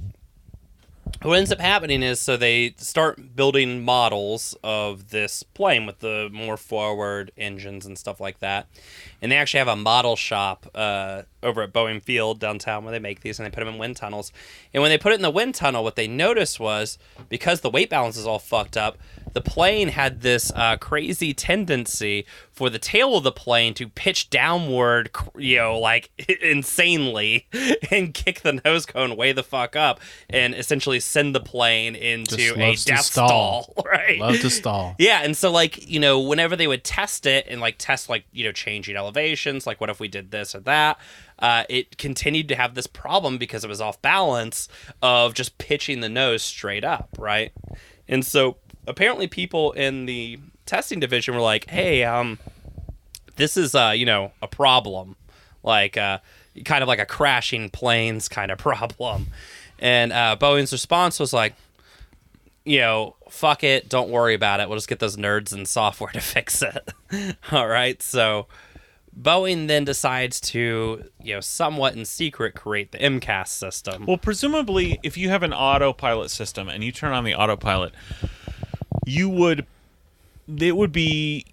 what ends up happening is they start building models of this plane with the more forward engines and stuff like that. And they actually have a model shop over at Boeing Field downtown where they make these, and they put them in wind tunnels. And when they put it in the wind tunnel, what they noticed was, because the weight balance is all fucked up, the plane had this crazy tendency for the tail of the plane to pitch downward, like insanely, and kick the nose cone way the fuck up, and essentially send the plane into a death stall. Right? Love to stall. Yeah, and so whenever they would test it and test changing elevations, like what if we did this or that, it continued to have this problem because it was off balance of just pitching the nose straight up, right? And so apparently people in the testing division were like, hey, this is, a problem, kind of like a crashing planes kind of problem. And Boeing's response was like, fuck it, don't worry about it. We'll just get those nerds in software to fix it. All right, so Boeing then decides to, somewhat in secret, create the MCAS system. Well, presumably, if you have an autopilot system and you turn on the autopilot, it would be,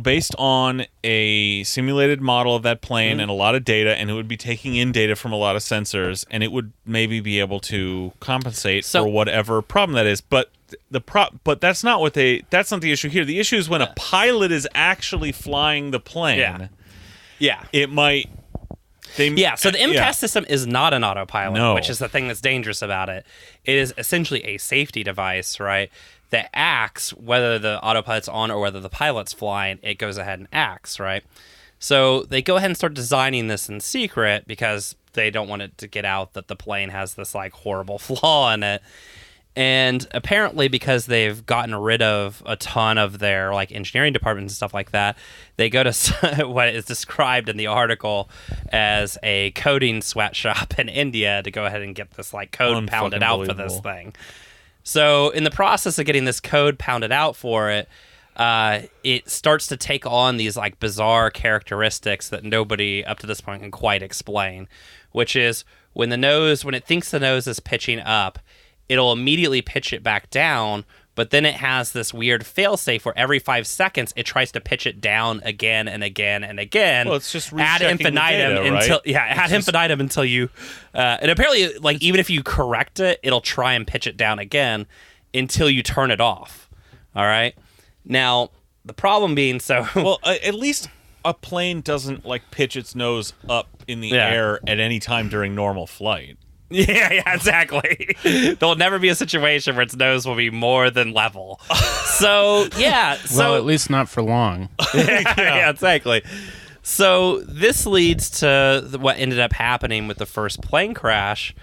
based on a simulated model of that plane and a lot of data, and it would be taking in data from a lot of sensors, and it would maybe be able to compensate for whatever problem that is. But that's not that's not the issue here. The issue is when a pilot is actually flying the plane. Yeah. It might. So the MCAS system is not an autopilot, which is the thing that's dangerous about it. It is essentially a safety device, right? That acts whether the autopilot's on or whether the pilot's flying. It goes ahead and acts, right? So they go ahead and start designing this in secret because they don't want it to get out that the plane has this horrible flaw in it. And apparently, because they've gotten rid of a ton of their engineering departments and stuff like that, they go to what is described in the article as a coding sweatshop in India to go ahead and get this code pounded out for this thing. So in the process of getting this code pounded out for it, it starts to take on these bizarre characteristics that nobody up to this point can quite explain, which is when it thinks the nose is pitching up, it'll immediately pitch it back down, but then it has this weird failsafe where every 5 seconds it tries to pitch it down again and again and again. Well, it's just ad infinitum infinitum until you and apparently even if you correct it, it'll try and pitch it down again until you turn it off. All right? Now, the problem being well, at least a plane doesn't pitch its nose up in the air at any time during normal flight. Yeah, exactly. There'll never be a situation where its nose will be more than level. So, well, at least not for long. Yeah, exactly. So this leads to what ended up happening with the first plane crash,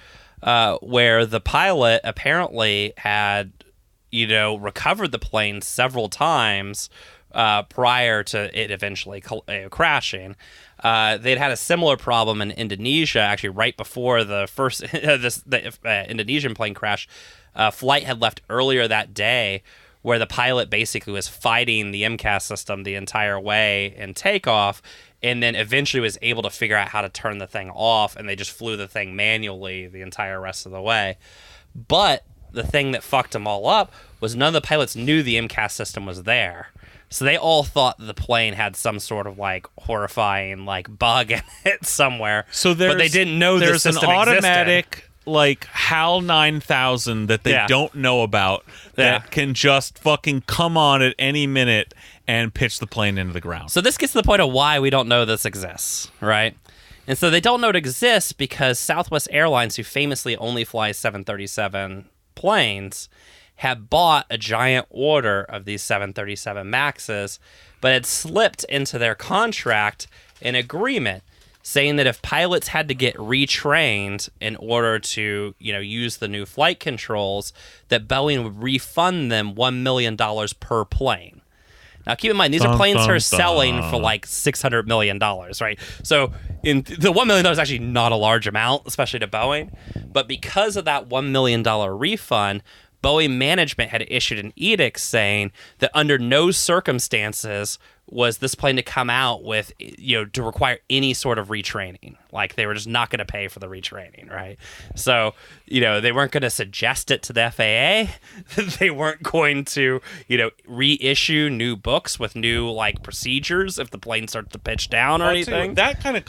where the pilot apparently had, recovered the plane several times prior to it eventually crashing. They'd had a similar problem in Indonesia, actually, right before the first the Indonesian plane crash. Flight had left earlier that day, where the pilot basically was fighting the MCAS system the entire way in takeoff, and then eventually was able to figure out how to turn the thing off, and they just flew the thing manually the entire rest of the way. But the thing that fucked them all up was none of the pilots knew the MCAS system was there. So they all thought the plane had some sort of horrifying bug in it somewhere. So but they didn't know the system existed. There's an automatic HAL 9000 that they don't know about that can just fucking come on at any minute and pitch the plane into the ground. So this gets to the point of why we don't know this exists, right? And so they don't know it exists because Southwest Airlines, who famously only flies 737 planes, had bought a giant order of these 737 MAXs, but had slipped into their contract an agreement saying that if pilots had to get retrained in order to, use the new flight controls, that Boeing would refund them $1 million per plane. Now, keep in mind, these are planes that are selling for like $600 million, right? So the $1 million is actually not a large amount, especially to Boeing. But because of that $1 million refund, Boeing management had issued an edict saying that under no circumstances was this plane to come out with, to require any sort of retraining. Like, they were just not going to pay for the retraining, right? So, they weren't going to suggest it to the FAA. They weren't going to, reissue new books with new, procedures if the plane starts to pitch down or anything. That kind of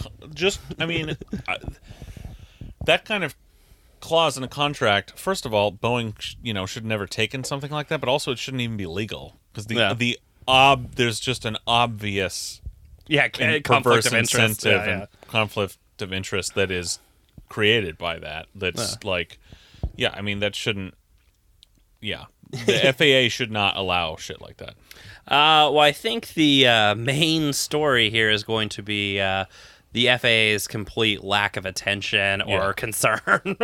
that kind of clause in a contract, first of all, Boeing, should never taken something like that, but also it shouldn't even be legal because there's just an obvious conflict of interest and conflict of interest that is created by that. That's that shouldn't. Yeah, the FAA should not allow shit like that. Well, I think the main story here is going to be the FAA's complete lack of attention or concern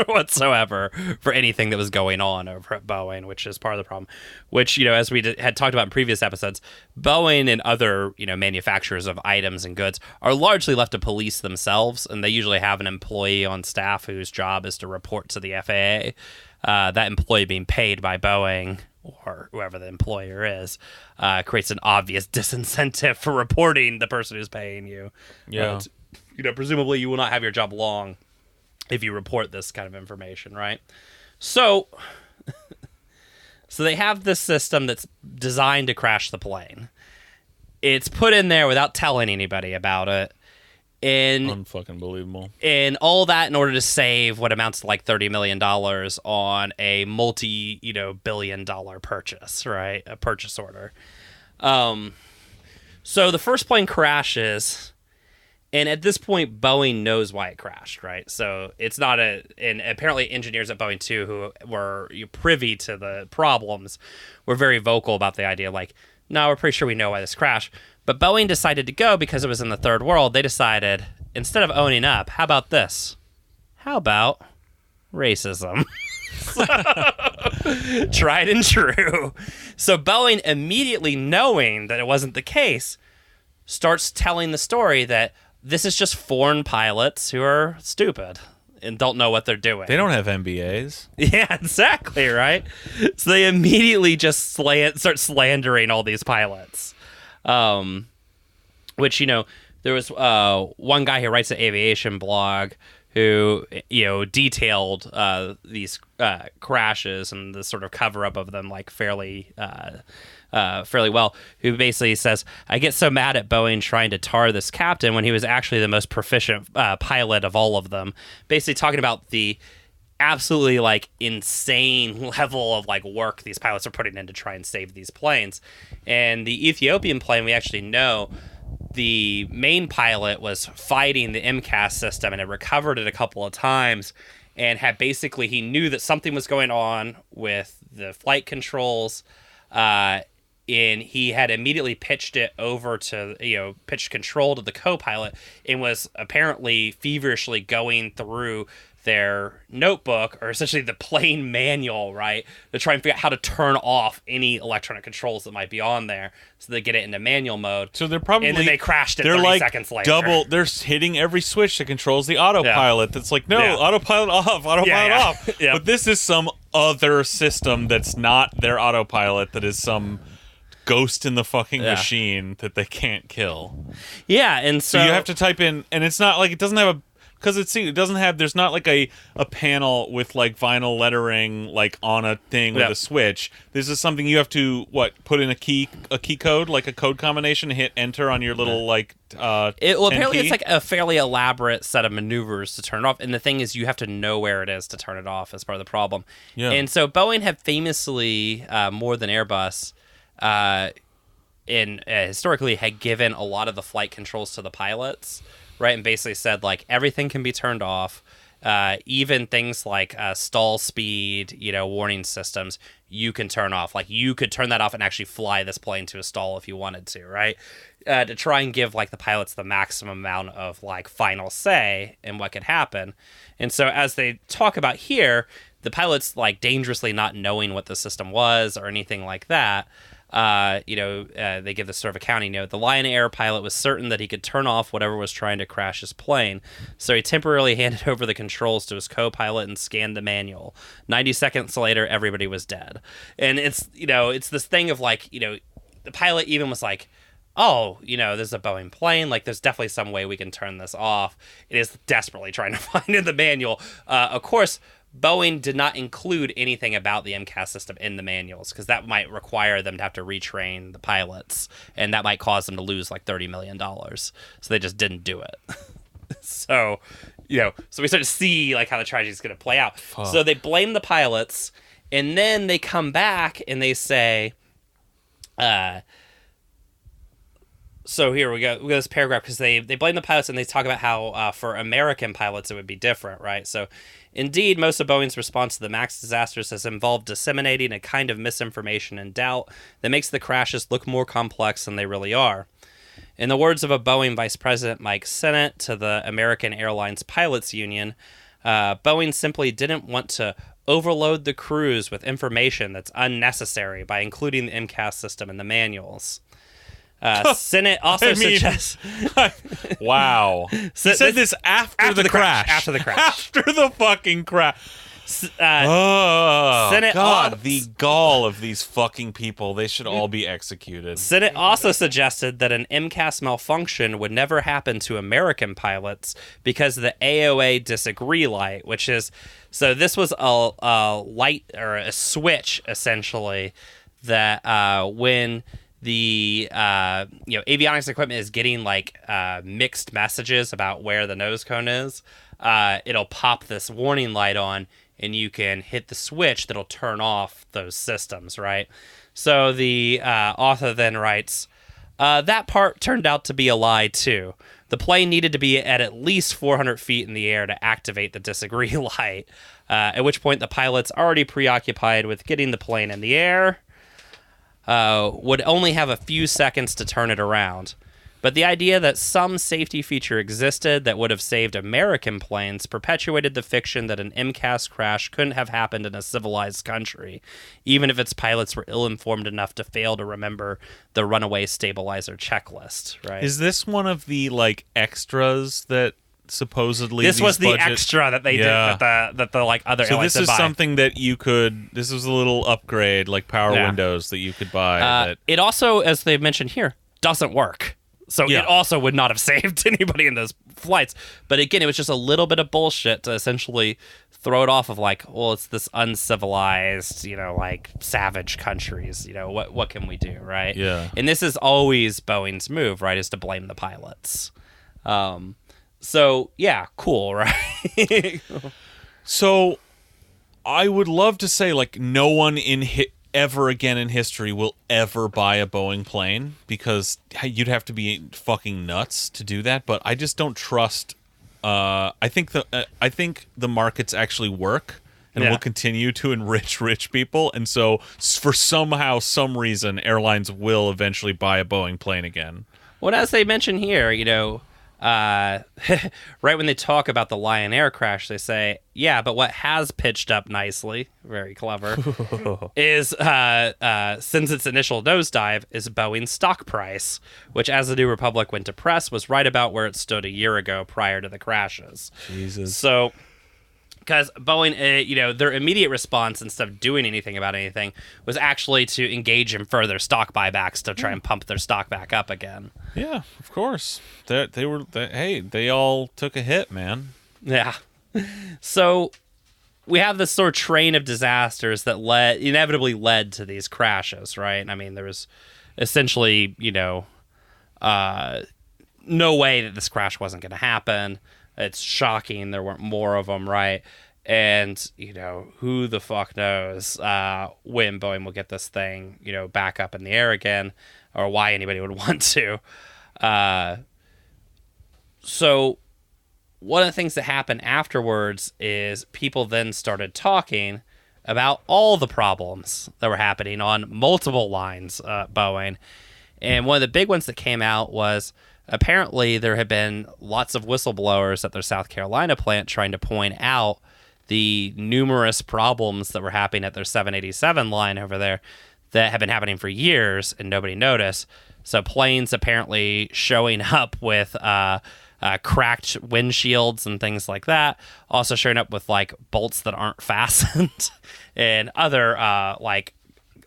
whatsoever for anything that was going on over at Boeing, which is part of the problem. Which, as we had talked about in previous episodes, Boeing and other, manufacturers of items and goods are largely left to police themselves, and they usually have an employee on staff whose job is to report to the FAA. That employee being paid by Boeing or whoever the employer is, creates an obvious disincentive for reporting the person who's paying you. Yeah. Presumably you will not have your job long if you report this kind of information, right? So they have this system that's designed to crash the plane. It's put in there without telling anybody about it. Unfucking believable. And all that in order to save what amounts to like $30 million on a multi-billion-dollar purchase, right? A purchase order. So the first plane crashes. And at this point, Boeing knows why it crashed, right? So it's not and apparently engineers at Boeing, too, who were privy to the problems, were very vocal about the idea, no, we're pretty sure we know why this crashed. But Boeing decided to go because it was in the third world. They decided, instead of owning up, how about this? How about racism? Tried and true. So Boeing, immediately knowing that it wasn't the case, starts telling the story that this is just foreign pilots who are stupid and don't know what they're doing. They don't have MBAs. Yeah, exactly, right? So they immediately just start slandering all these pilots. Which, there was one guy who writes an aviation blog who, detailed these crashes and the sort of cover-up of them, fairly well, who basically says, I get so mad at Boeing trying to tar this captain when he was actually the most proficient pilot of all of them. Basically talking about the absolutely insane level of work these pilots are putting in to try and save these planes. And the Ethiopian plane, we actually know the main pilot was fighting the MCAS system and had recovered it a couple of times and had he knew that something was going on with the flight controls, and he had immediately pitched it over to, pitched control to the co-pilot and was apparently feverishly going through their notebook, or essentially the plane manual, right, to try and figure out how to turn off any electronic controls that might be on there, so they get it into manual mode. So they're probably, and then they crashed it 30 seconds later. They're hitting every switch that controls the autopilot. That's autopilot off, autopilot off. Yeah. But this is some other system that's not their autopilot, that is some ghost in the fucking machine that they can't kill. Yeah, and so you have to type in, and it's not it doesn't have a, because it doesn't have, there's not a panel with vinyl lettering on a thing with a switch. This is something you have to put in a key code, a code combination, hit enter on your little apparently it's a fairly elaborate set of maneuvers to turn it off, and the thing is you have to know where it is to turn it off as part of the problem. Yeah. And so Boeing had famously, more than Airbus, historically had given a lot of the flight controls to the pilots, right, and basically said everything can be turned off, even things like stall speed, warning systems, you can turn off. You could turn that off and actually fly this plane to a stall if you wanted to, right? To try and give the pilots the maximum amount of final say in what could happen. And so as they talk about here, the pilots dangerously not knowing what the system was or anything like that, They give this sort of accounting note. The Lion Air pilot was certain that he could turn off whatever was trying to crash his plane, so he temporarily handed over the controls to his co-pilot and scanned the manual. 90 seconds later, everybody was dead. And it's this thing of like, the pilot even was like, oh, there's a Boeing plane. Like, there's definitely some way we can turn this off. It is desperately trying to find in the manual. Of course, Boeing did not include anything about the MCAS system in the manuals because that might require them to have to retrain the pilots, and that might cause them to lose like $30 million. So they just didn't do it. So we start to see like how the tragedy is going to play out. Fuck. So they blame the pilots, and then they come back and they say, so here we go. We got this paragraph because they blame the pilots and they talk about how for American pilots it would be different, right? So, indeed, most of Boeing's response to the MAX disasters has involved disseminating a kind of misinformation and doubt that makes the crashes look more complex than they really are. In the words of a Boeing Vice President Mike Sennett to the American Airlines Pilots Union, Boeing simply didn't want to overload the crews with information that's unnecessary by including the MCAS system in the manuals. Sennett also suggests... Wow. He said this after the crash. After the crash. After the fucking crash. Oh, God, the gall of these fucking people. They should all be executed. Sennett also suggested that an MCAS malfunction would never happen to American pilots because of the AOA disagree light, which is... So this was a light, or a switch, essentially, that when... the avionics equipment is getting like mixed messages about where the nose cone is, it'll pop this warning light on and you can hit the switch that'll turn off those systems, right? So the author then writes, that part turned out to be a lie too. The plane needed to be at least 400 feet in the air to activate the disagree light, at which point the pilot's already preoccupied with getting the plane in the air, would only have a few seconds to turn it around. But the idea that some safety feature existed that would have saved American planes perpetuated the fiction that an MCAS crash couldn't have happened in a civilized country, even if its pilots were ill-informed enough to fail to remember the runaway stabilizer checklist, right? Is this one of the, like, extras that supposedly this was the extra that they did that the like other so airlines this is buy. Something that you could, this was a little upgrade, like power windows that you could buy. It also, as they've mentioned here, doesn't work, so it also would not have saved anybody in those flights. But again, it was just a little bit of bullshit to essentially throw it off of like, well, it's this uncivilized, like savage countries, what can we do, right? And this is always Boeing's move, right, is to blame the pilots. So, yeah, cool, right? So, I would love to say, like, no one ever again in history will ever buy a Boeing plane, because you'd have to be fucking nuts to do that, but I just don't trust... I think the markets actually work and will continue to enrich rich people, and so for some reason, airlines will eventually buy a Boeing plane again. Well, as they mention here, right when they talk about the Lion Air crash, they say, yeah, but what has pitched up nicely, very clever, is since its initial nosedive is Boeing's stock price, which, as the New Republic went to press, was right about where it stood a year ago prior to the crashes. Jesus. So, because Boeing, their immediate response, instead of doing anything about anything, was actually to engage in further stock buybacks to try and pump their stock back up again. Yeah, of course. They all took a hit, man. Yeah. So we have this sort of train of disasters that inevitably led to these crashes, right? I mean, there was essentially, no way that this crash wasn't going to happen. It's shocking there weren't more of them, right? And, who the fuck knows when Boeing will get this thing, back up in the air again, or why anybody would want to. So one of the things that happened afterwards is people then started talking about all the problems that were happening on multiple lines at Boeing. And one of the big ones that came out was... apparently, there had been lots of whistleblowers at their South Carolina plant trying to point out the numerous problems that were happening at their 787 line over there that have been happening for years and nobody noticed. So planes apparently showing up with cracked windshields and things like that. Also showing up with like bolts that aren't fastened and other like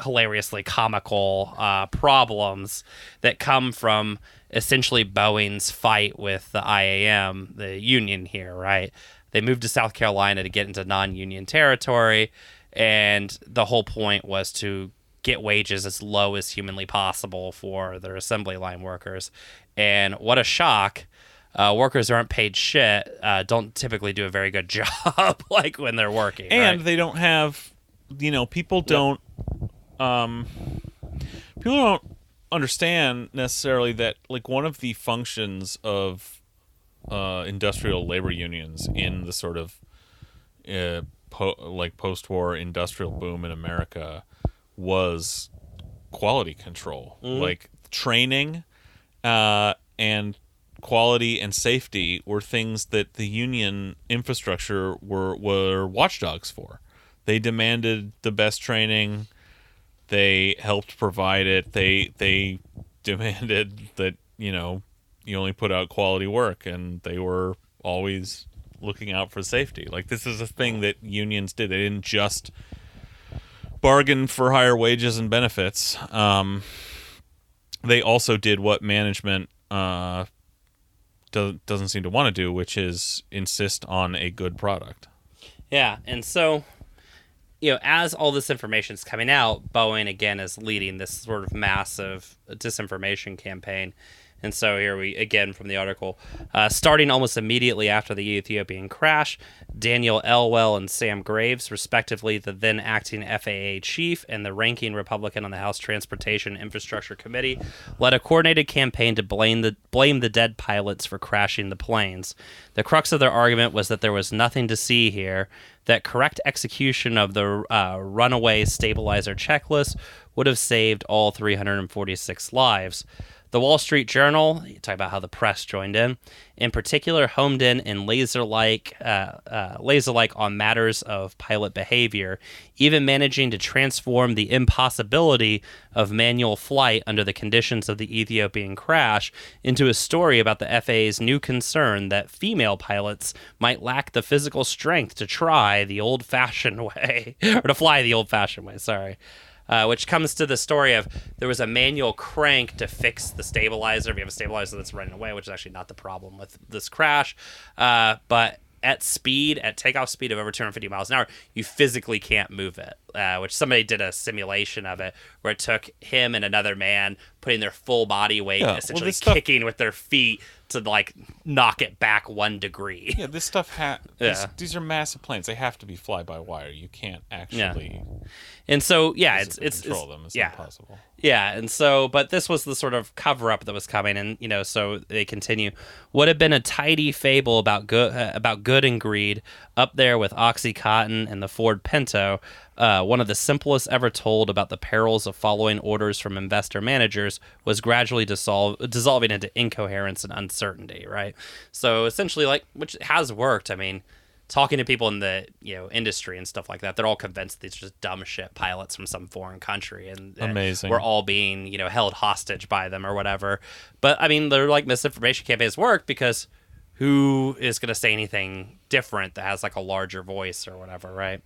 hilariously comical problems that come from essentially Boeing's fight with the IAM, the union here, right? They moved to South Carolina to get into non-union territory, and the whole point was to get wages as low as humanly possible for their assembly line workers. And what a shock. Workers who aren't paid shit don't typically do a very good job like when they're working. And right? they don't have, people don't understand necessarily that like one of the functions of industrial labor unions in the sort of post-war industrial boom in America was quality control, like training and quality and safety were things that the union infrastructure were watchdogs for. They demanded the best training. They helped provide it. They demanded that, you only put out quality work, and they were always looking out for safety. Like, this is a thing that unions did. They didn't just bargain for higher wages and benefits. They also did what management doesn't seem to want to do, which is insist on a good product. Yeah, and so, as all this information is coming out, Boeing, again, is leading this sort of massive disinformation campaign. And so here we, again, from the article, starting almost immediately after the Ethiopian crash, Daniel Elwell and Sam Graves, respectively, the then acting FAA chief and the ranking Republican on the House Transportation Infrastructure Committee, led a coordinated campaign to blame the dead pilots for crashing the planes. The crux of their argument was that there was nothing to see here, that correct execution of the runaway stabilizer checklist would have saved all 346 lives. The Wall Street Journal, you talk about how the press joined in particular, homed in laser-like on matters of pilot behavior, even managing to transform the impossibility of manual flight under the conditions of the Ethiopian crash into a story about the FAA's new concern that female pilots might lack the physical strength to try the old-fashioned way, or to fly the old-fashioned way, sorry. Which comes to the story of there was a manual crank to fix the stabilizer. If you have a stabilizer that's running away, which is actually not the problem with this crash. But at takeoff speed of over 250 miles an hour, you physically can't move it, which somebody did a simulation of it where it took him and another man putting their full body weight, essentially kicking with their feet to like knock it back 1 degree. Yeah, this stuff these are massive planes. They have to be fly-by-wire. You can't actually And so it's control them. It's impossible. Yeah, and so but this was the sort of cover-up that was coming, and so they continue. What had been a tidy fable about good and greed, up there with OxyContin and the Ford Pinto, one of the simplest ever told about the perils of following orders from investor managers, was gradually dissolving into incoherence and uncertainty, right? So essentially, which has worked. I mean, talking to people in the industry and stuff like that, they're all convinced these are just dumb shit pilots from some foreign country, and amazing. We're all being held hostage by them or whatever. But I mean, they're like misinformation campaigns work because who is going to say anything different that has like a larger voice or whatever, right?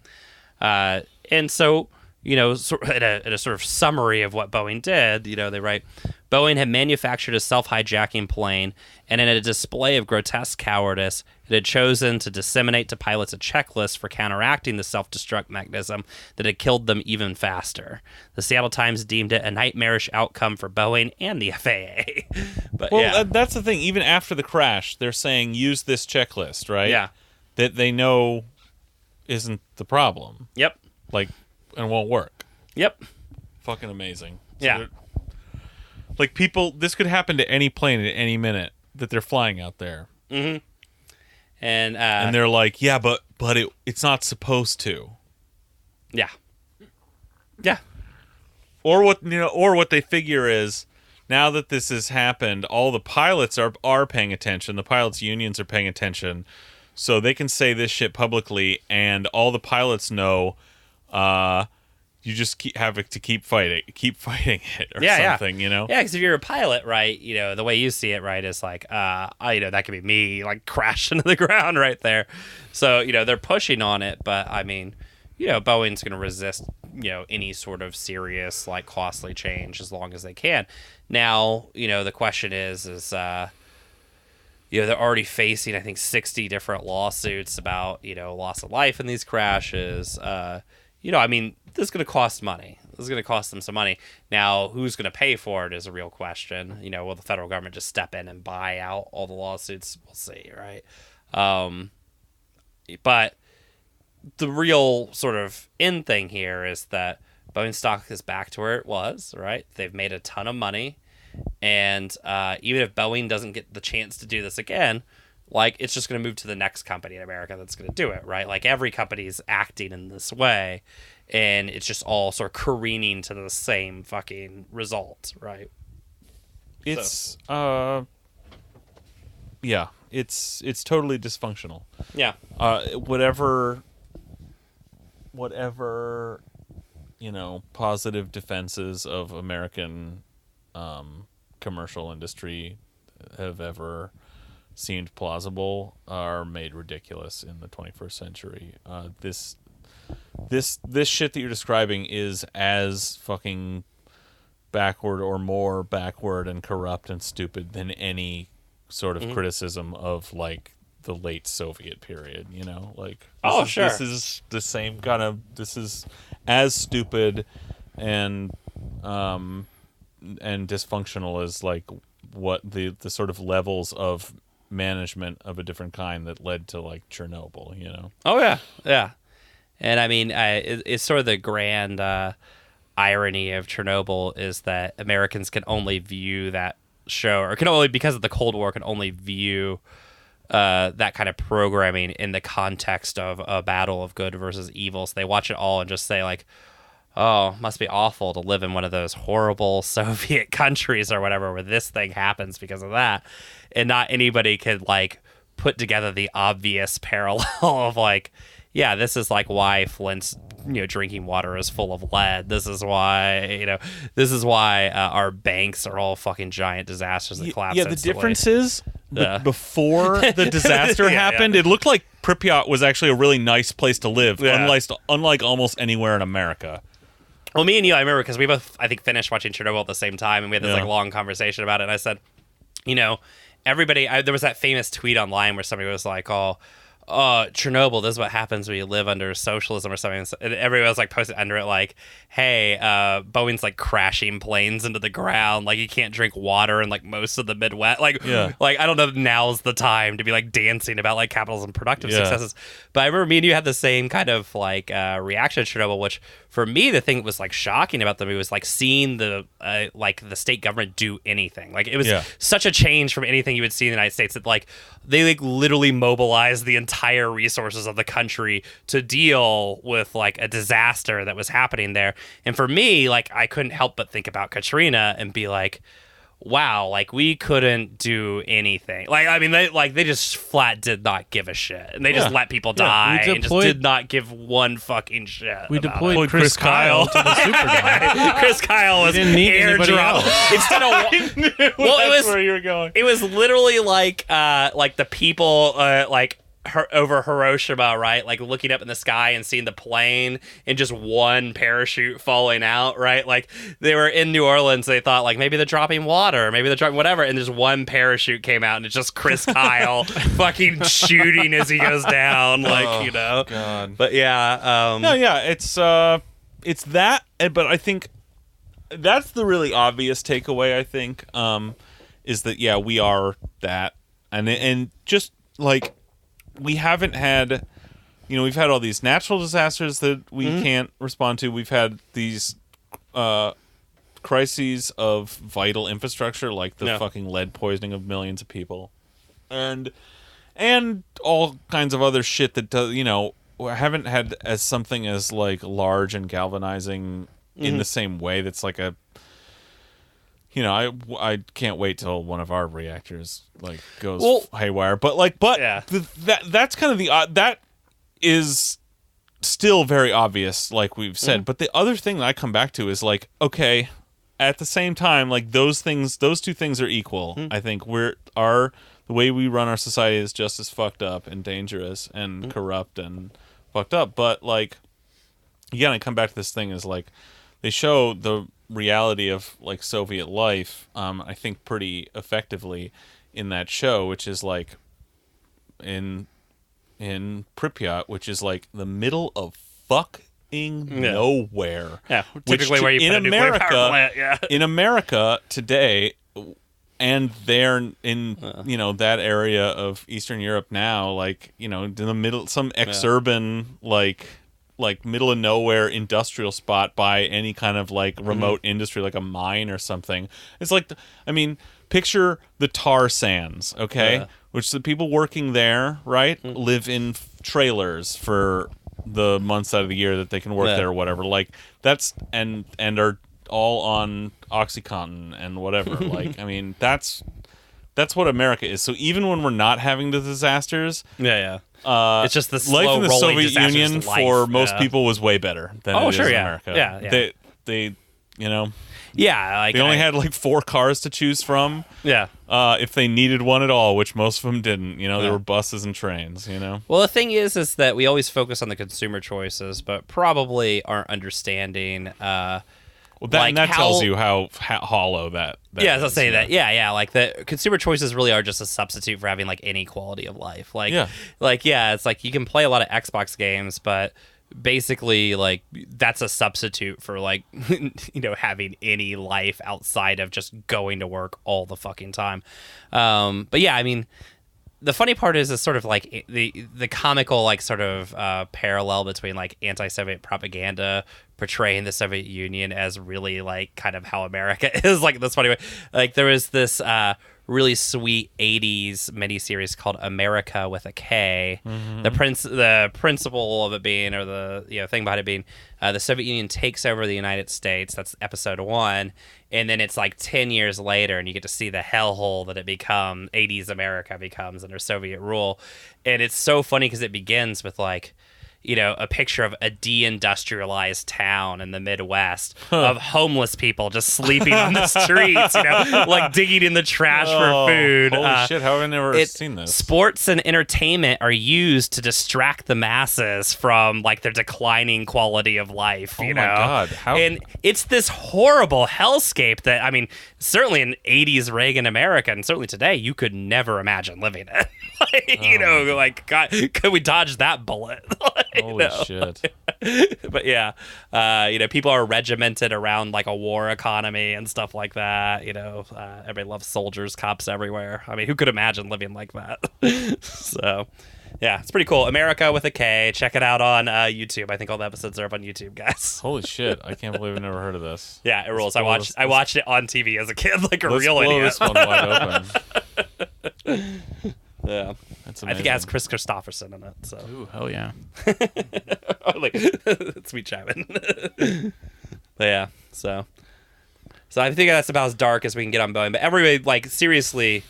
And so, in a sort of summary of what Boeing did, they write, Boeing had manufactured a self-hijacking plane, and in a display of grotesque cowardice, it had chosen to disseminate to pilots a checklist for counteracting the self-destruct mechanism that had killed them even faster. The Seattle Times deemed it a nightmarish outcome for Boeing and the FAA. But that's the thing. Even after the crash, they're saying use this checklist, right? Yeah. That they know isn't the problem. Yep. And won't work. Yep. Fucking amazing. So yeah. People, this could happen to any plane at any minute that they're flying out there. Mm-hmm. And they're like, yeah, but it's not supposed to. Yeah. Yeah. Or what they figure is, now that this has happened, all the pilots are paying attention. The pilots' unions are paying attention. So they can say this shit publicly, and all the pilots know, you just keep fighting it or something, you know? Yeah, because if you're a pilot, right, you know, the way you see it, right, is like, you know, that could be me, like, crash into the ground right there. So, you know, they're pushing on it, but, I mean, you know, Boeing's going to resist, you know, any sort of serious, like, costly change as long as they can. Now, you know, the question is, you know, they're already facing, I think, 60 different lawsuits about, you know, loss of life in these crashes. You know, I mean, this is going to cost money. This is going to cost them some money. Now, who's going to pay for it is a real question. You know, will the federal government just step in and buy out all the lawsuits? We'll see, right? But the real sort of end thing here is that Boeing stock is back to where it was, right? They've made a ton of money. And even if Boeing doesn't get the chance to do this again, like, it's just going to move to the next company in America that's going to do it, right? Like, every company is acting in this way, and it's just all sort of careening to the same fucking result, right? It's yeah, it's totally dysfunctional. Yeah. Whatever, you know, positive defenses of American commercial industry have ever seemed plausible are made ridiculous in the 21st century. This shit that you're describing is as fucking backward or more backward and corrupt and stupid than any sort of criticism of, like, the late Soviet period, you know? Like, sure. This is the same kind of, this is as stupid and dysfunctional as, like, what the sort of levels of management of a different kind that led to, like, Chernobyl, you know? Oh, yeah. Yeah. And, I mean, it's sort of the grand irony of Chernobyl is that Americans can only view that show, or can only, because of the Cold War, can only view that kind of programming in the context of a battle of good versus evil. So they watch it all and just say, like, oh, must be awful to live in one of those horrible Soviet countries or whatever where this thing happens because of that. And not anybody could, like, put together the obvious parallel of, like, yeah, this is, like, why Flint's, you know, drinking water is full of lead. This is why, you know, our banks are all fucking giant disasters that collapse. Yeah, the difference is before the disaster happened, it looked like Pripyat was actually a really nice place to live, unlike almost anywhere in America. Well, me and you, I remember, because we both, I think, finished watching Chernobyl at the same time, and we had this like long conversation about it. And I said, you know, everybody, there was that famous tweet online where somebody was like, oh, Chernobyl, this is what happens when you live under socialism or something. And everybody was like posted under it like, hey, Boeing's like crashing planes into the ground. Like, you can't drink water in like most of the Midwest. Like, like, I don't know if now's the time to be like dancing about like capitalism productive successes. But I remember me and you had the same kind of like reaction to Chernobyl, which for me, the thing that was like shocking about the movie was like seeing the like the state government do anything. Like, it was such a change from anything you would see in the United States that like they like literally mobilized the entire resources of the country to deal with like a disaster that was happening there. And for me, like, I couldn't help but think about Katrina and be like, wow, like, we couldn't do anything. Like, I mean, they just flat did not give a shit. And they just let people die and just did not give one fucking shit. We deployed Chris Kyle to the super guy. Chris Kyle was airdrop. Instead of well, it was where you were going. It was literally like the people like over Hiroshima, right? Like looking up in the sky and seeing the plane and just one parachute falling out, right? Like they were in New Orleans, they thought like maybe they're dropping water, maybe they're dropping whatever, and just one parachute came out and it's just Chris Kyle fucking shooting as he goes down, like, you know. God. But yeah, it's that, but I think that's the really obvious takeaway, I think, is that we are that, and just like we haven't had, you know, we've had all these natural disasters that we can't respond to. We've had these crises of vital infrastructure, like the fucking lead poisoning of millions of people, and all kinds of other shit that does, you know, haven't had as something as like large and galvanizing in the same way. That's like a, you know, I can't wait till one of our reactors like goes haywire. But like, that's kind of the that is still very obvious, like we've said. But the other thing that I come back to is like, okay, at the same time, like those two things are equal. I think the way we run our society is just as fucked up and dangerous and corrupt and fucked up. But like, again, I come back to this thing is like, they show the reality of like Soviet life, I think pretty effectively in that show, which is like in Pripyat, which is like the middle of fucking nowhere. Yeah, typically where you put a nuclear power plant. Yeah. In America today, and there in that area of Eastern Europe now, like in the middle, some exurban like middle of nowhere industrial spot by any kind of like remote industry, like a mine or something. It's like, picture the tar sands, okay? Which the people working there, right, live in trailers for the months out of the year that they can work there or whatever. Like that's and are all on OxyContin and whatever. Like, I mean, that's what America is. So even when we're not having the disasters, it's just the slow life in the rolling Soviet Union for most people was way better than it is in America. Yeah. They like they only had like 4 cars to choose from. Yeah. If they needed one at all, which most of them didn't. There were buses and trains. Well, the thing is that we always focus on the consumer choices, but probably aren't understanding. That tells you how hollow that yeah, I'll say that. Yeah. Like the consumer choices really are just a substitute for having like any quality of life. It's like you can play a lot of Xbox games, but basically like that's a substitute for like having any life outside of just going to work all the fucking time. But yeah, I mean, the funny part is sort of like the comical like sort of parallel between like anti-Soviet propaganda portraying the Soviet Union as really like kind of how America is. Like this funny way, like there was this really sweet 80s miniseries called America with a K. The principle of it being, or the thing behind it being, the Soviet Union takes over the United States. That's episode 1. And then it's like 10 years later, and you get to see the hellhole that 80s America becomes under Soviet rule. And it's so funny because it begins with like, a picture of a deindustrialized town in the Midwest of homeless people just sleeping on the streets, like digging in the trash for food. Holy shit, how have I never seen this? Sports and entertainment are used to distract the masses from like their declining quality of life, my God. And it's this horrible hellscape that, I mean, certainly in 80s Reagan America, and certainly today, you could never imagine living in. God, could we dodge that bullet? Holy shit. But yeah, people are regimented around like a war economy and stuff like that. Everybody loves soldiers, cops everywhere. I mean, who could imagine living like that? So yeah, it's pretty cool. America with a K. Check it out on YouTube. I think all the episodes are up on YouTube, guys. Holy shit. I can't believe I've never heard of this. Yeah, it rules. I watched it on TV as a kid like a real blow idiot. This one wide open. Yeah, that's amazing. I think it has Chris Christopherson in it. So, Ooh, hell yeah! Sweet Chapman. But yeah, so I think that's about as dark as we can get on Boeing. But everybody, like, seriously,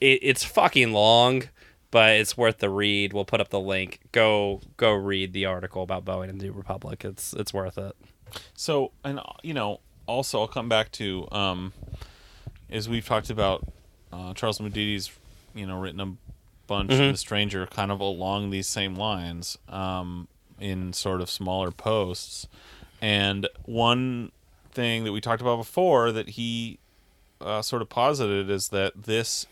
it's fucking long, but it's worth the read. We'll put up the link. Go read the article about Boeing and New Republic. It's worth it. So, and also I'll come back to as we've talked about, Charles Medides, written a bunch of The Stranger kind of along these same lines in sort of smaller posts. And one thing that we talked about before that he sort of posited is that this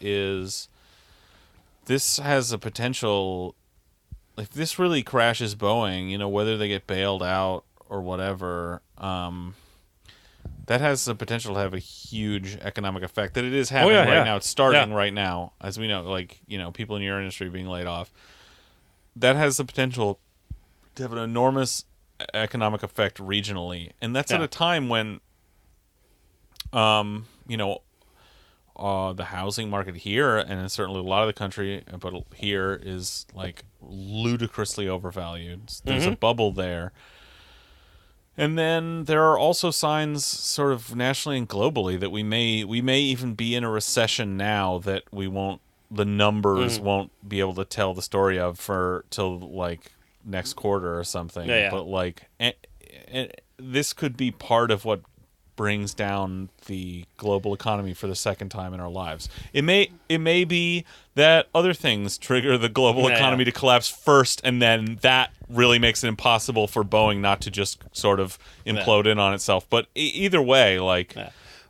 has a potential, if this really crashes Boeing, whether they get bailed out or whatever, that has the potential to have a huge economic effect that it is having now. It's starting right now, as we know, like, people in your industry being laid off. That has the potential to have an enormous economic effect regionally. And that's at a time when, the housing market here, and certainly a lot of the country, but here is like ludicrously overvalued. There's a bubble there. And then there are also signs sort of nationally and globally that we may even be in a recession now that the numbers won't be able to tell the story of till like next quarter or something. Yeah. But like, this could be part of what brings down the global economy for the second time in our lives. It may be that other things trigger the global economy to collapse first, and then that really makes it impossible for Boeing not to just sort of implode in on itself. But either way, like,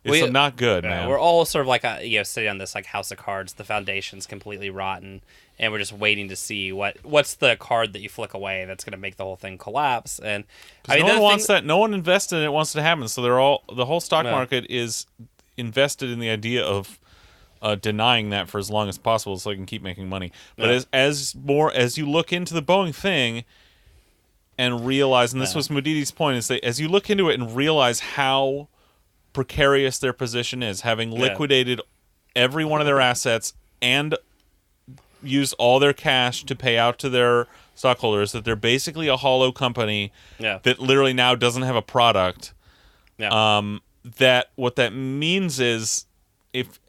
it's not good, man. We're all sort of like sitting on this like house of cards. The foundation's completely rotten, and we're just waiting to see what's the card that you flick away that's going to make the whole thing collapse. And no one wants that. No one invested in it wants it to happen. So the whole stock market is invested in the idea of denying that for as long as possible, so they can keep making money. But as you look into the Boeing thing and realize, and this was Mudidi's point, is that as you look into it and realize how precarious their position is, having liquidated every one of their assets and used all their cash to pay out to their stockholders, that they're basically a hollow company that literally now doesn't have a product. That what that means is, if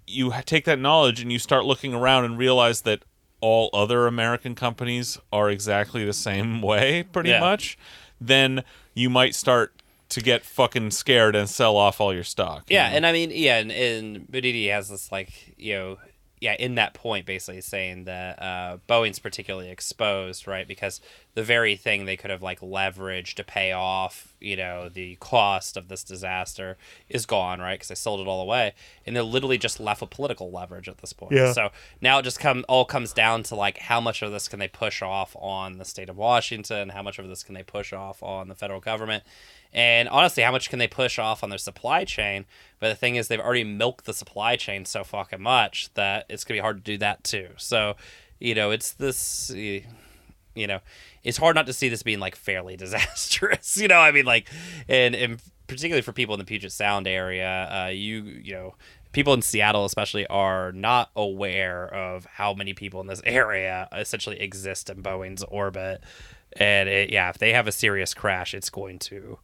you take that knowledge and you start looking around and realize that all other American companies are exactly the same way, pretty much, then you might start to get fucking scared and sell off all your stock. And I mean, and Mudidi has this like, in that point, basically saying that Boeing's particularly exposed, right? Because the very thing they could have like leveraged to pay off, the cost of this disaster is gone, right? Because they sold it all away, and they're literally just left with political leverage at this point. So now it just comes down to like, how much of this can they push off on the state of Washington? How much of this can they push off on the federal government? And honestly, how much can they push off on their supply chain? But the thing is, they've already milked the supply chain so fucking much that it's going to be hard to do that too. So, it's this, it's hard not to see this being like fairly disastrous. I mean, like, and particularly for people in the Puget Sound area, people in Seattle especially are not aware of how many people in this area essentially exist in Boeing's orbit. And if they have a serious crash, it's going to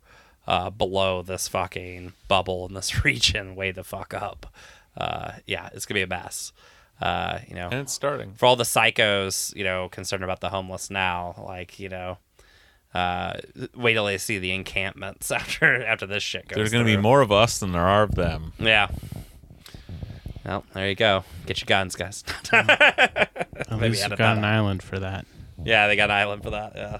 below this fucking bubble in this region way the fuck up. It's gonna be a mess. And it's starting. For all the psychos, concerned about the homeless now, like, wait till they see the encampments after this shit goes. There's gonna be more of us than there are of them. Yeah. Well, there you go. Get your guns, guys. At least you've got an island for that. Yeah, they got an island for that. Yeah.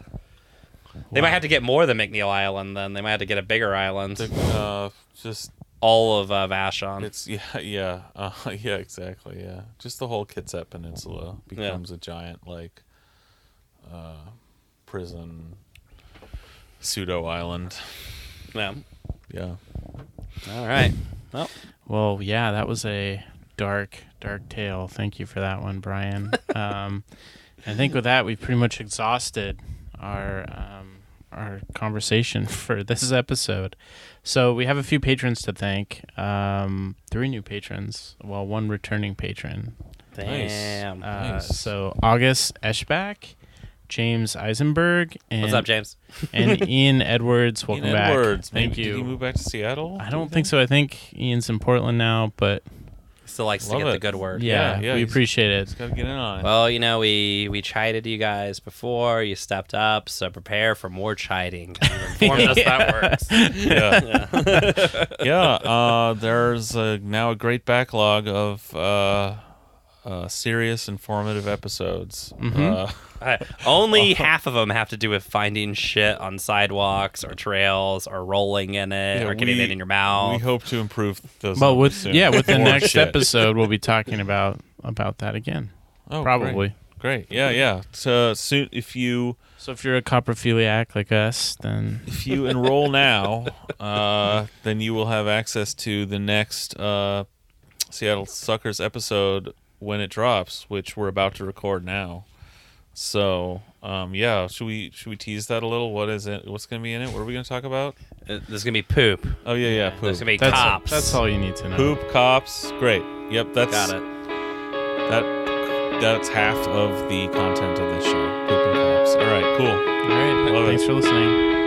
They might have to get more than McNeil Island. Then they might have to get a bigger island. Just all of Vashon. It's exactly. Yeah, just the whole Kitsap Peninsula becomes a giant like prison pseudo island. Yeah. Yeah. All right. Well, yeah, that was a dark tale. Thank you for that one, Brian. I think with that, we've pretty much exhausted our conversation for this episode. So we have a few patrons to thank. 3 new patrons. Well, 1 returning patron. Damn. Nice. So August Eschbach, James Eisenberg, and what's up, James? And Ian Edwards. Welcome back. Thank you. Did he move back to Seattle? I don't think so. I think Ian's in Portland now, but Still likes to get the good word. Yeah, we appreciate it. Just gotta get in on it. Well, we chided you guys before. You stepped up, so prepare for more chiding. You informed us that works. There's now a great backlog of serious, informative episodes. Only half of them have to do with finding shit on sidewalks or trails or rolling in it or getting it in your mouth. We hope to improve those. Well, with soon. with the next episode, we'll be talking about that again. Oh, probably. Great. Yeah. So soon, if you're a coprophiliac like us, then if you enroll now, then you will have access to the next Seattle Suckers episode when it drops, which we're about to record now. So, should we tease that a little? What is it? What's going to be in it? What are we going to talk about? There's going to be poop. Oh, yeah, poop. There's going to be cops. That's all you need to know. Poop, cops. Great. Yep, that's... Got it. That's half of the content of this show. Poop and cops. All right, cool. All right, thanks for listening.